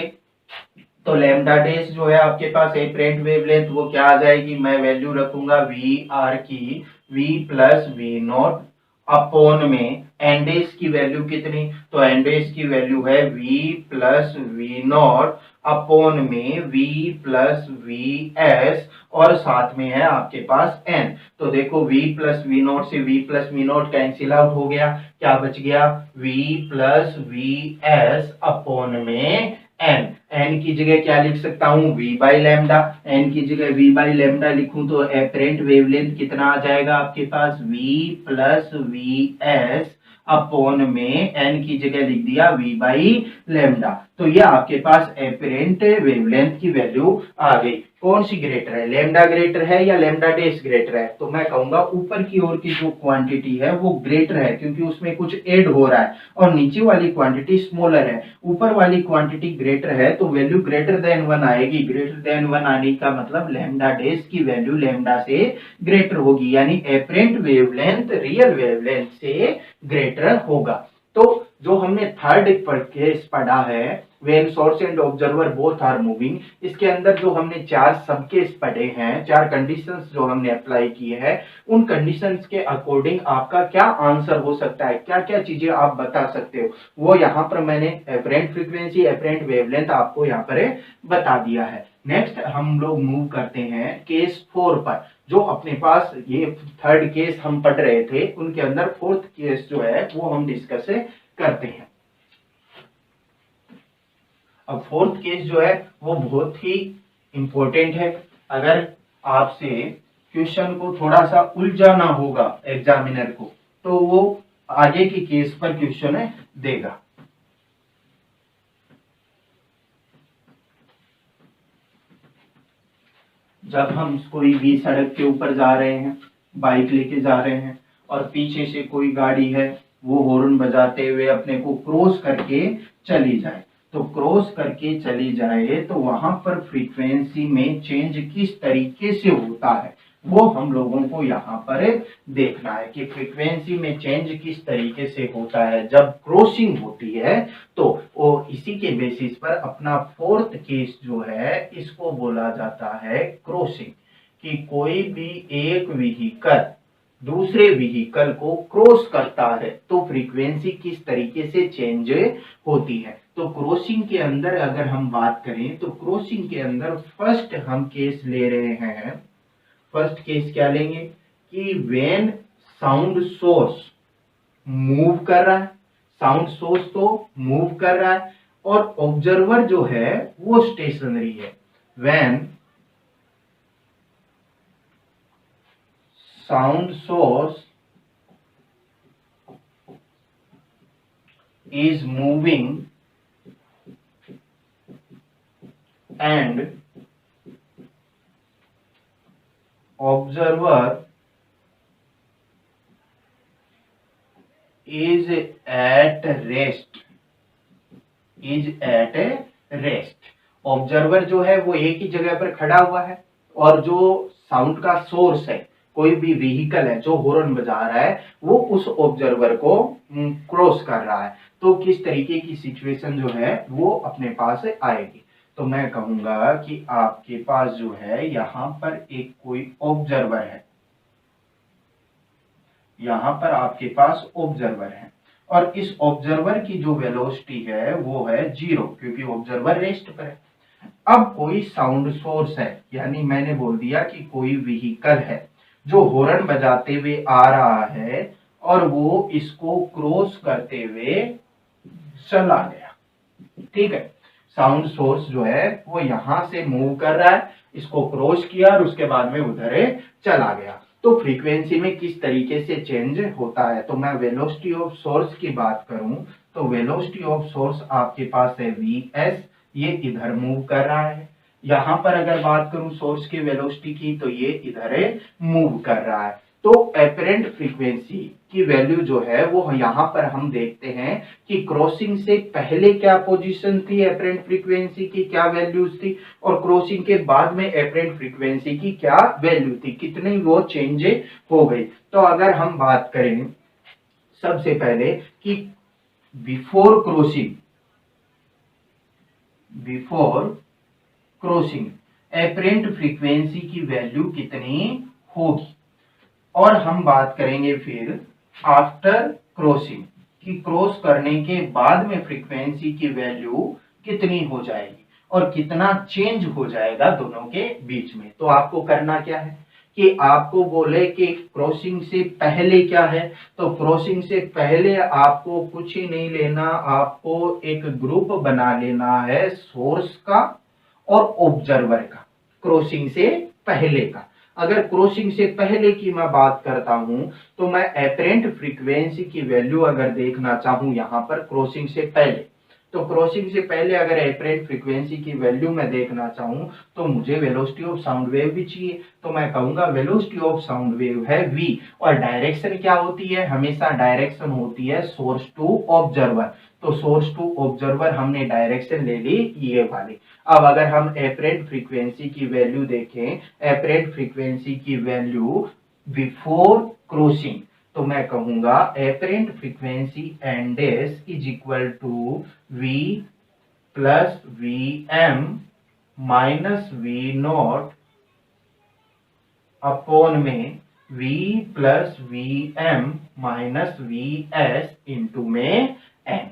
तो लैम्डा डैश जो है आपके पास एपरेंट वेवलेंथ वो क्या आ जाएगी, मैं वैल्यू रखूंगा वी आर की v plus V not upon में एन डैश की वैल्यू कितनी, तो एन डैश की वैल्यू है v plus V not upon में v प्लस वी एस और साथ में है आपके पास n। तो देखो v प्लस वी नॉट से v plus V naught cancel out हो गया, क्या बच गया v plus V S upon में n। n की जगह क्या लिख सकता हूं, v बाई लैम्डा। n की जगह v बाई लैम्डा लिखूं तो एपरेंट वेवलेंथ कितना आ जाएगा आपके पास, v plus V S upon में n की जगह लिख दिया v बाई लैम्डा। तो ये आपके पास एपरेंट वेवलेंथ की वैल्यू आ गई। कौन सी ग्रेटर है, लैम्डा ग्रेटर है या लैम्डा डैश ग्रेटर है, तो मैं कहूंगा ऊपर की ओर की जो क्वांटिटी है वो ग्रेटर है क्योंकि उसमें कुछ ऐड हो रहा है, और नीचे वाली क्वांटिटी स्मॉलर है। ऊपर वाली क्वांटिटी ग्रेटर है तो वैल्यू ग्रेटर देन 1 आएगी। ग्रेटर देन 1 आने का मतलब लैम्डा डैश की वैल्यू लैम्डा से ग्रेटर होगी, यानी एपरेंट वेवलेंथ रियल वेवलेंथ से ग्रेटर होगा। तो जो हमने थर्ड केस पढ़ा है when source and observer both are moving, इसके अंदर जो हमने चार सब केस पढ़े हैं, चार कंडीशंस जो हमने अप्लाई किए हैं, उन कंडीशंस के अकॉर्डिंग आपका क्या आंसर हो सकता है, क्या क्या चीजें आप बता सकते हो, वो यहाँ पर मैंने एपरेंट फ्रीक्वेंसी एपरेंट वेवलेंथ आपको यहाँ पर बता दिया है। नेक्स्ट हम लोग मूव करते हैं केस 4 पर। जो अपने पास ये थर्ड केस हम पढ़ रहे थे उनके अंदर फोर्थ केस जो है वो हम डिस्कस करते हैं। अब फोर्थ केस जो है वो बहुत ही इंपॉर्टेंट है। अगर आपसे क्वेश्चन को थोड़ा सा उलझाना होगा एग्जामिनर को तो वो आगे की केस पर क्वेश्चन देगा। जब हम कोई भी सड़क के ऊपर जा रहे हैं, बाइक लेके जा रहे हैं और पीछे से कोई गाड़ी है वो हॉर्न बजाते हुए अपने को क्रॉस करके चली जाए, तो क्रॉस करके चली जाए तो वहां पर फ्रीक्वेंसी में चेंज किस तरीके से होता है वो हम लोगों को यहाँ पर देखना है कि फ्रीक्वेंसी में चेंज किस तरीके से होता है जब क्रॉसिंग होती है। तो वो इसी के बेसिस पर अपना फोर्थ केस जो है इसको बोला जाता है क्रॉसिंग, कि कोई भी एक व्हीकल दूसरे व्हीकल को क्रॉस करता है तो फ्रीक्वेंसी किस तरीके से चेंज होती है। तो क्रॉसिंग के अंदर अगर हम बात करें तो क्रॉसिंग के अंदर फर्स्ट हम केस ले रहे हैं, फर्स्ट केस क्या लेंगे कि व्हेन साउंड सोर्स मूव कर रहा है, साउंड सोर्स तो मूव कर रहा है और ऑब्जर्वर जो है वो स्टेशनरी है। When sound source is moving and observer is at rest, is at rest. Observer जो है वो एक ही जगह पर खड़ा हुआ है और जो साउंड का सोर्स है, कोई भी व्हीकल है जो हॉर्न बजा रहा है, वो उस ऑब्जर्वर को क्रॉस कर रहा है। तो किस तरीके की सिचुएशन जो है वो अपने पास आएगी। तो मैं कहूंगा कि आपके पास जो है यहाँ पर एक कोई ऑब्जर्वर है, यहाँ पर आपके पास ऑब्जर्वर है और इस ऑब्जर्वर की जो वेलोसिटी है वो है 0, क्योंकि ऑब्जर्वर रेस्ट पर है। अब कोई साउंड सोर्स है, यानी मैंने बोल दिया कि कोई व्हीकल है जो हॉर्न बजाते हुए आ रहा है और वो इसको क्रॉस करते हुए चला गया। ठीक है, साउंड सोर्स जो है वो यहां से मूव कर रहा है, इसको क्रॉस किया और उसके बाद में उधर चला गया। तो फ्रीक्वेंसी में किस तरीके से चेंज होता है। तो मैं वेलोसिटी ऑफ सोर्स की बात करूं तो वेलोसिटी ऑफ सोर्स आपके पास है vs, ये इधर मूव कर रहा है। यहां पर अगर बात करूं सोर्स की वेलोसिटी की तो ये इधर मूव कर रहा है। तो एपरेंट फ्रीक्वेंसी की वैल्यू जो है वो यहाँ पर हम देखते हैं कि क्रॉसिंग से पहले क्या पोजीशन थी, एपरेंट फ्रीक्वेंसी की क्या वैल्यूज थी, और क्रॉसिंग के बाद में एपरेंट फ्रीक्वेंसी की क्या वैल्यू थी, कितनी वो चेंज हो गई। तो अगर हम बात करें सबसे पहले कि बिफोर क्रॉसिंग एपरेंट फ्रीक्वेंसी की वैल्यू कितनी होगी, और हम बात करेंगे फिर आफ्टर क्रॉसिंग कि क्रॉस करने के बाद में फ्रीक्वेंसी की वैल्यू कितनी हो जाएगी और कितना चेंज हो जाएगा दोनों के बीच में। तो आपको करना क्या है कि आपको बोले कि क्रॉसिंग से पहले क्या है, तो क्रॉसिंग से पहले आपको कुछ ही नहीं लेना, आपको एक ग्रुप बना लेना है सोर्स का और ऑब्जर्वर का, क्रॉसिंग से पहले का। अगर क्रॉसिंग से पहले की मैं बात करता हूं तो मैं एपरेंट फ्रीक्वेंसी की वैल्यू अगर देखना चाहूं यहां पर क्रॉसिंग से पहले, तो क्रॉसिंग से पहले अगर एपरेंट फ्रीक्वेंसी की वैल्यू मैं देखना चाहूं तो मुझे वेलोसिटी ऑफ साउंड वेव भी चाहिए। तो मैं कहूंगा वेलोसिटी ऑफ साउंड वेव है v, और डायरेक्शन क्या होती है, हमेशा डायरेक्शन होती है सोर्स टू ऑब्जर्वर। तो सोर्स टू ऑब्जर्वर हमने डायरेक्शन ले ली ये वाली। अब अगर हम एपरेंट फ्रीक्वेंसी की वैल्यू देखें, एपरेंट फ्रीक्वेंसी की वैल्यू बिफोर क्रॉसिंग, तो मैं कहूंगा apparent frequency n dash is equal to v plus vm minus v not upon में v plus vm minus vs into में n।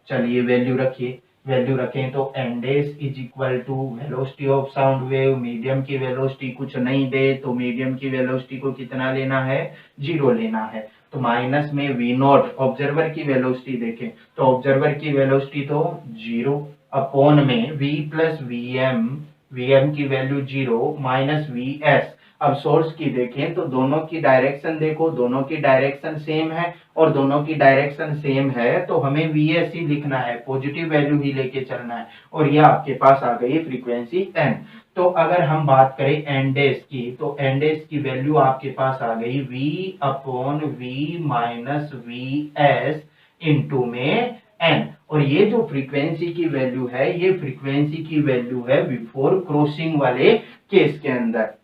चलिए वैल्यू रखिए, वैल्यू रखें तो n dash is equal to velocity of sound wave, medium की velocity कुछ नहीं दे तो मीडियम की वेलोसिटी को कितना लेना है, 0 लेना है। तो माइनस में वी नॉट, ऑब्जर्वर की वेलोसिटी देखें तो ऑब्जर्वर की वेलोसिटी तो 0 अपॉन में v प्लस vm, vm की वैल्यू 0 माइनस vs। अब सोर्स की देखें तो दोनों की डायरेक्शन देखो, दोनों की डायरेक्शन सेम है, और दोनों की डायरेक्शन सेम है तो हमें vs ही लिखना है, पॉजिटिव वैल्यू ही लेके चलना है, और यह आपके पास आ गई फ्रीक्वेंसी n। तो अगर हम बात करें एन डैश की तो एन डैश की वैल्यू आपके पास आ गई v upon v minus vs into में n, और ये जो फ्रीक्वेंसी की वैल्यू है ये फ्रीक्वेंसी की वैल्यू है बिफोर क्रॉसिंग वाले केस के अंदर।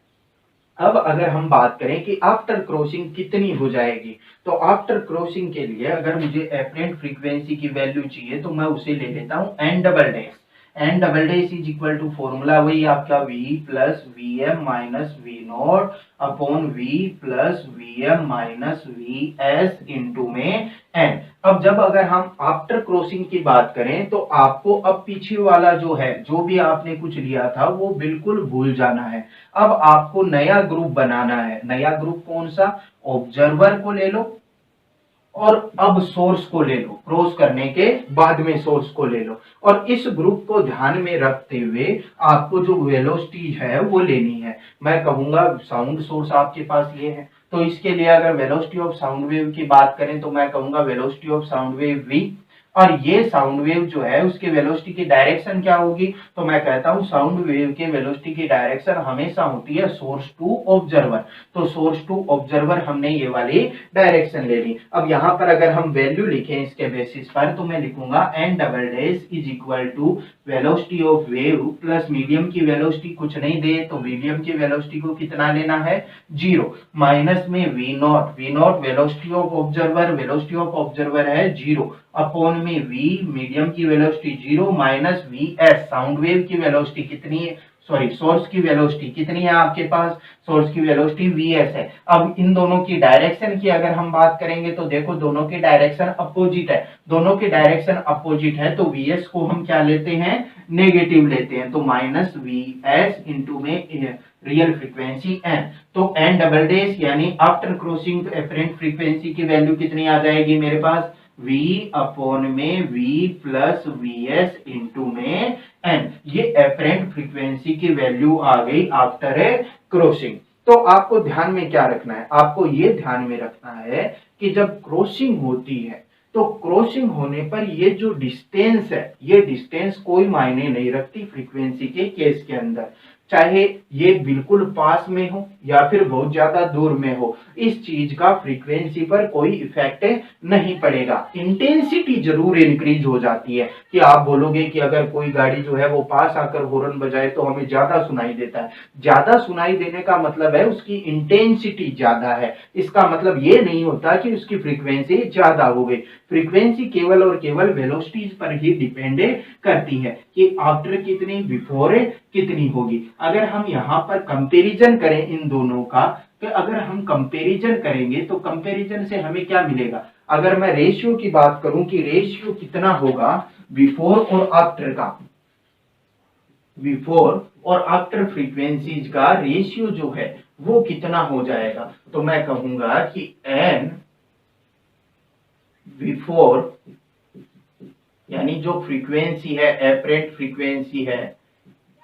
अब अगर हम बात करें कि आफ्टर क्रॉसिंग कितनी हो जाएगी, तो आफ्टर क्रॉसिंग के लिए अगर मुझे एपरेंट फ्रीक्वेंसी की वैल्यू चाहिए तो मैं उसे ले लेता हूं n double dash. N double dash is equal to formula वही आपका v plus vm minus v not upon v plus vm minus vs into में n। अब जब अगर हम आफ्टर क्रॉसिंग की बात करें तो आपको अब पीछे वाला जो है, जो भी आपने कुछ लिया था वो बिल्कुल भूल जाना है। अब आपको नया ग्रुप बनाना है। नया ग्रुप कौन सा, ऑब्जर्वर को ले लो और अब सोर्स को ले लो, क्रॉस करने के बाद में सोर्स को ले लो, और इस ग्रुप को ध्यान में रखते हुए आपको जो वेलोसिटी है वो लेनी है। मैं कहूंगा साउंड सोर्स आपके पास ये है, तो इसके लिए अगर वेलोसिटी ऑफ साउंड वेव की बात करें तो मैं कहूंगा velocity of sound wave v और ये साउंड वेव जो है उसके वेलोसिटी की डायरेक्शन क्या होगी, तो मैं कहता हूं साउंड वेव के वेलोसिटी की डायरेक्शन हमेशा होती है सोर्स टू ऑब्जर्वर। तो सोर्स टू ऑब्जर्वर हमने ये वाली डायरेक्शन ले ली। अब यहां पर अगर हम वैल्यू लिखें इसके बेसिस पर, तो मैं लिखूंगा n double dash is equal to velocity of wave plus medium की वेलोसिटी कुछ नहीं दे तो मीडियम की वेलोसिटी को कितना लेना है, 0, माइनस में V naught velocity of observer, velocity of observer है 0, अपॉन में v मीडियम की velocity 0 minus V S sound wave की वेलोसिटी कितनी है, सॉरी सोर्स की वेलोसिटी कितनी है आपके पास, सोर्स की वेलोसिटी vs है। अब इन दोनों की डायरेक्शन की अगर हम बात करेंगे तो देखो दोनों की डायरेक्शन अपोजिट है, दोनों की डायरेक्शन अपोजिट है तो vs को हम क्या लेते हैं, नेगेटिव लेते हैं, तो माइनस vs इंटू में रियल फ्रीक्वेंसी n, तो n डबल डैश यानी आफ्टर क्रॉसिंग एफरेंट फ्रीक्वेंसी की वैल्यू कितनी आ जाएगी मेरे पास, v अपॉन में v प्लस vs इंटू में n, ये एफरेंट फ्रीक्वेंसी की वैल्यू आ गई आफ्टर ए क्रॉसिंग। तो आपको ध्यान में क्या रखना है, आपको ये ध्यान में रखना है कि जब क्रॉसिंग होती है तो क्रॉसिंग होने पर ये जो डिस्टेंस है, ये डिस्टेंस कोई मायने नहीं रखती फ्रीक्वेंसी के केस के अंदर, चाहे ये बिल्कुल पास में हो या फिर बहुत ज्यादा दूर में हो, इस चीज का फ्रीक्वेंसी पर कोई इफेक्ट नहीं पड़ेगा। इंटेंसिटी जरूर इंक्रीज हो जाती है कि आप बोलोगे कि अगर कोई गाड़ी जो है वो पास आकर हॉर्न बजाए तो हमें ज्यादा सुनाई देता है, ज्यादा सुनाई देने का मतलब है उसकी इंटेंसिटी ज्यादा है, इसका मतलब ये नहीं होता कि उसकी फ्रीक्वेंसी ज्यादा हो गई। फ्रीक्वेंसी केवल और केवल वेलोसिटीज पर ही डिपेंड करती है कि आफ्टर कितनी, बिफोर कितनी होगी। अगर हम यहाँ पर कंपैरिजन करें इन दोनों का, तो अगर हम कंपैरिजन करेंगे तो कंपैरिजन से हमें क्या मिलेगा, अगर मैं रेशियो की बात करूं कि रेशियो कितना होगा बिफोर और आफ्टर का, बिफोर और आफ्टर फ्रीक्वेंसीज का रेशियो जो है वो कितना हो जाएगा, तो मैं कहूंगा कि n बिफोर यानी जो फ्रीक्वेंसी है एपरेंट फ्रीक्वेंसी है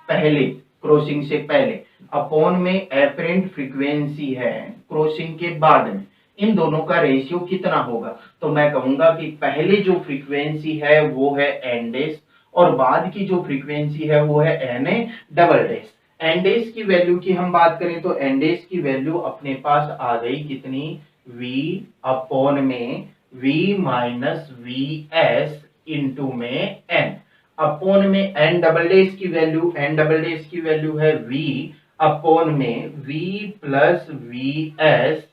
पहले क्रॉसिंग से पहले, अपॉन में एपरेंट फ्रीक्वेंसी है क्रॉसिंग के बाद में, इन दोनों का रेशियो कितना होगा, तो मैं कहूंगा कि पहले जो फ्रीक्वेंसी है वो है एन डैश और बाद की जो फ्रीक्वेंसी है वो है n double dash. N dash की वैल्यू की हम बात करें तो एन डैश की वैल्यू अपने पास आ गई कितनी, v अपॉन में v minus V S into में n, अपॉन में n डबल डैश की वैल्यू, n डबल डैश की वैल्यू है v अपॉन में v plus V S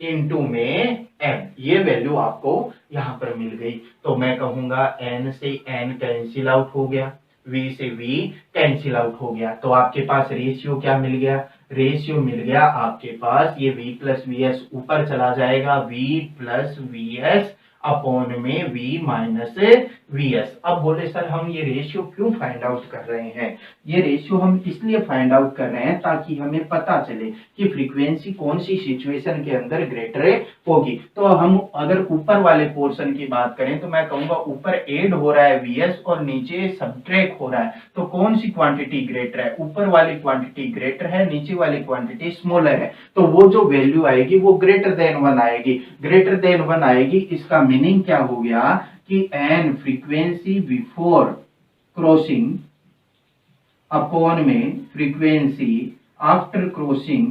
into में n, ये वैल्यू आपको यहां पर मिल गई। तो मैं कहूंगा n से n कैंसिल आउट हो गया, v से v कैंसिल आउट हो गया, तो आपके पास रेशियो क्या मिल गया, रेशियो मिल गया आपके पास ये v प्लस वी एस ऊपर चला जाएगा, v plus V S upon में v माइनस वी एस। अब बोले सर हम ये रेशियो क्यों फाइंड आउट कर रहे हैं, ये रेशियो हम इसलिए फाइंड आउट कर रहे हैं ताकि हमें पता चले कि फ्रीक्वेंसी कौन सी सिचुएशन के अंदर ग्रेटर होगी। तो हम अगर ऊपर वाले पोर्शन की बात करें तो मैं कहूंगा ऊपर एड हो रहा है वीएस और नीचे सब्ट्रैक्ट हो रहा है, तो कौन सी क्वांटिटी ग्रेटर है, ऊपर वाली क्वांटिटी ग्रेटर है, नीचे वाली क्वांटिटी स्मॉलर है, तो वो जो वैल्यू आएगी वो ग्रेटर देन 1 आएगी, ग्रेटर देन 1 आएगी। इसका मीनिंग क्या हो गया कि N frequency before crossing upon में frequency after crossing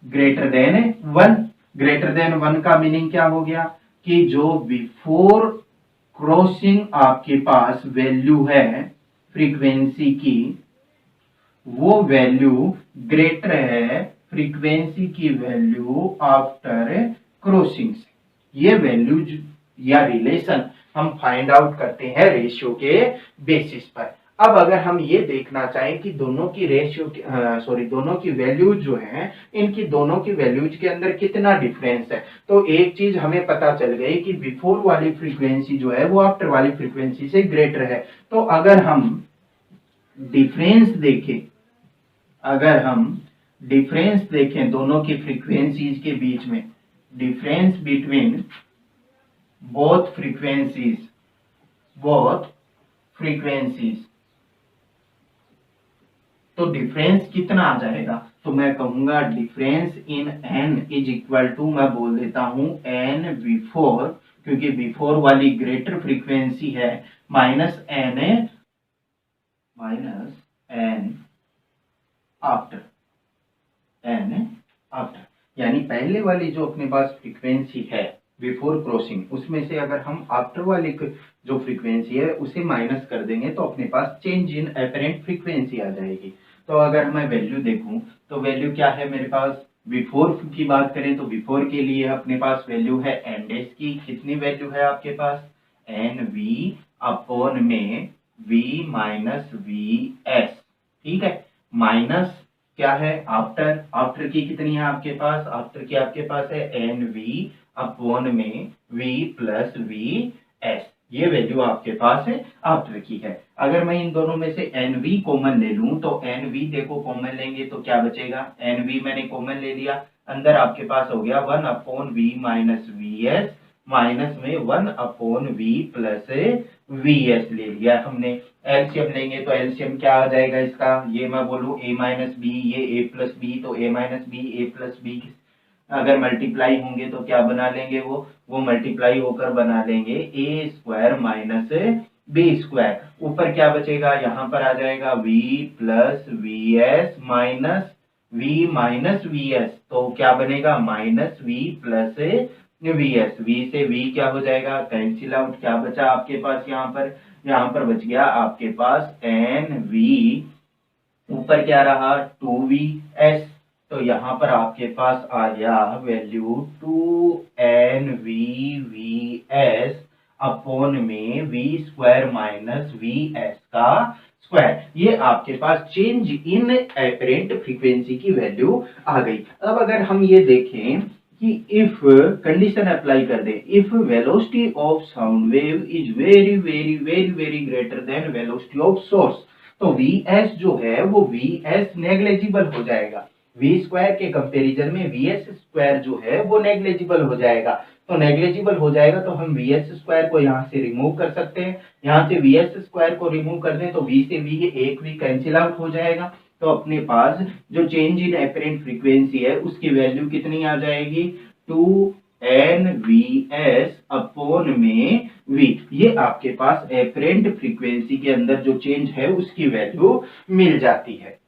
greater than 1, greater than 1 का मीनिंग क्या हो गया कि जो बिफोर क्रॉसिंग आपके पास वैल्यू है फ्रीक्वेंसी की, वो वैल्यू ग्रेटर है फ्रीक्वेंसी की वैल्यू आफ्टर क्रॉसिंग से। ये वैल्यू या रिलेशन हम फाइंड आउट करते हैं रेशियो के बेसिस पर। अब अगर हम ये देखना चाहें कि दोनों की रेशियो दोनों की वैल्यूज जो हैं, इनकी दोनों की वैल्यूज के अंदर कितना डिफरेंस है, तो एक चीज हमें पता चल गई कि बिफोर वाली फ्रीक्वेंसी जो है वो आफ्टर वाली फ्रीक्वेंसी से ग्रेटर है। तो अगर हम डिफरेंस देखें, अगर हम डिफरेंस देखें दोनों की फ्रीक्वेंसीज के बीच में, difference between both frequencies, both frequencies, तो डिफरेंस कितना आ जाएगा, तो मैं कहूंगा difference in n is equal to, मैं बोल देता हूं n बिफोर क्योंकि बिफोर वाली ग्रेटर फ्रीक्वेंसी है माइनस एन आफ्टर, यानी पहले वाली जो अपने पास फ्रीक्वेंसी है बिफोर क्रॉसिंग, उसमें से अगर हम आफ्टर वाली जो फ्रीक्वेंसी है उसे माइनस कर देंगे तो अपने पास चेंज इन एपरेंट फ्रीक्वेंसी आ जाएगी। तो अगर मैं वैल्यू देखूं तो वैल्यू क्या है मेरे पास, बिफोर की बात करें तो बिफोर के लिए अपने पास वैल्यू है एन डैश की, कितनी वैल्यू है आपके पास, एन वी अपॉन में वी माइनस वी एस, ठीक है, माइनस क्या है आफ्टर, आफ्टर की कितनी है आपके पास, आफ्टर की आपके पास है एन वी अपॉन में वी प्लस वी एस, ये वैल्यू आपके पास है आफ्टर की है। अगर मैं इन दोनों में से एन वी कॉमन ले लूं तो एन वी देखो कॉमन लेंगे तो क्या बचेगा, एन वी मैंने कॉमन ले लिया, अंदर आपके पास हो गया 1 upon V minus V S, minus में 1 upon V plus V S ले लिया हमने। एलसीएम लेंगे तो एलसीएम क्या आ जाएगा इसका, ये मैं बोलूं a माइनस बी, ये a प्लस बी, तो a minus B A plus B अगर मल्टीप्लाई होंगे तो क्या बना लेंगे, वो मल्टीप्लाई होकर बना लेंगे A square minus B square, ऊपर क्या बचेगा, यहाँ पर आ जाएगा v plus V S minus V S, तो क्या बनेगा minus v plus V S, V से v क्या हो जाएगा कैंसिल आउट, क्या बचा आपके पास यहाँ पर बच गया आपके पास एन वी, ऊपर क्या रहा 2vs, तो यहाँ पर आपके पास आ गया वैल्यू 2nvvs अपॉन में v स्क्वायर माइनस vs का स्क्वायर, ये आपके पास चेंज इन एपरेंट फ्रीक्वेंसी की वैल्यू आ गई। अब अगर हम ये देखें कि इफ कंडीशन अप्लाई कर दे, if velocity of sound wave is very very very very greater than velocity of source, तो Vs जो है वो Vs नेग्लेजिबल हो जाएगा, V स्क्वायर के कंपैरिजन में Vs स्क्वायर जो है वो नेग्लेजिबल हो जाएगा, तो नेग्लेजिबल हो जाएगा तो हम Vs स्क्वायर को यहाँ से रिमूव कर सकते हैं, यहाँ से Vs स्क्वायर को रिमूव कर दें तो V से V एक भी कैंसिल आउट हो जाएगा, तो अपने पास जो चेंज इन एपरेंट फ्रीक्वेंसी है उसकी वैल्यू कितनी आ जाएगी 2nvs अपॉन में v, ये आपके पास एपरेंट फ्रीक्वेंसी के अंदर जो चेंज है उसकी वैल्यू मिल जाती है।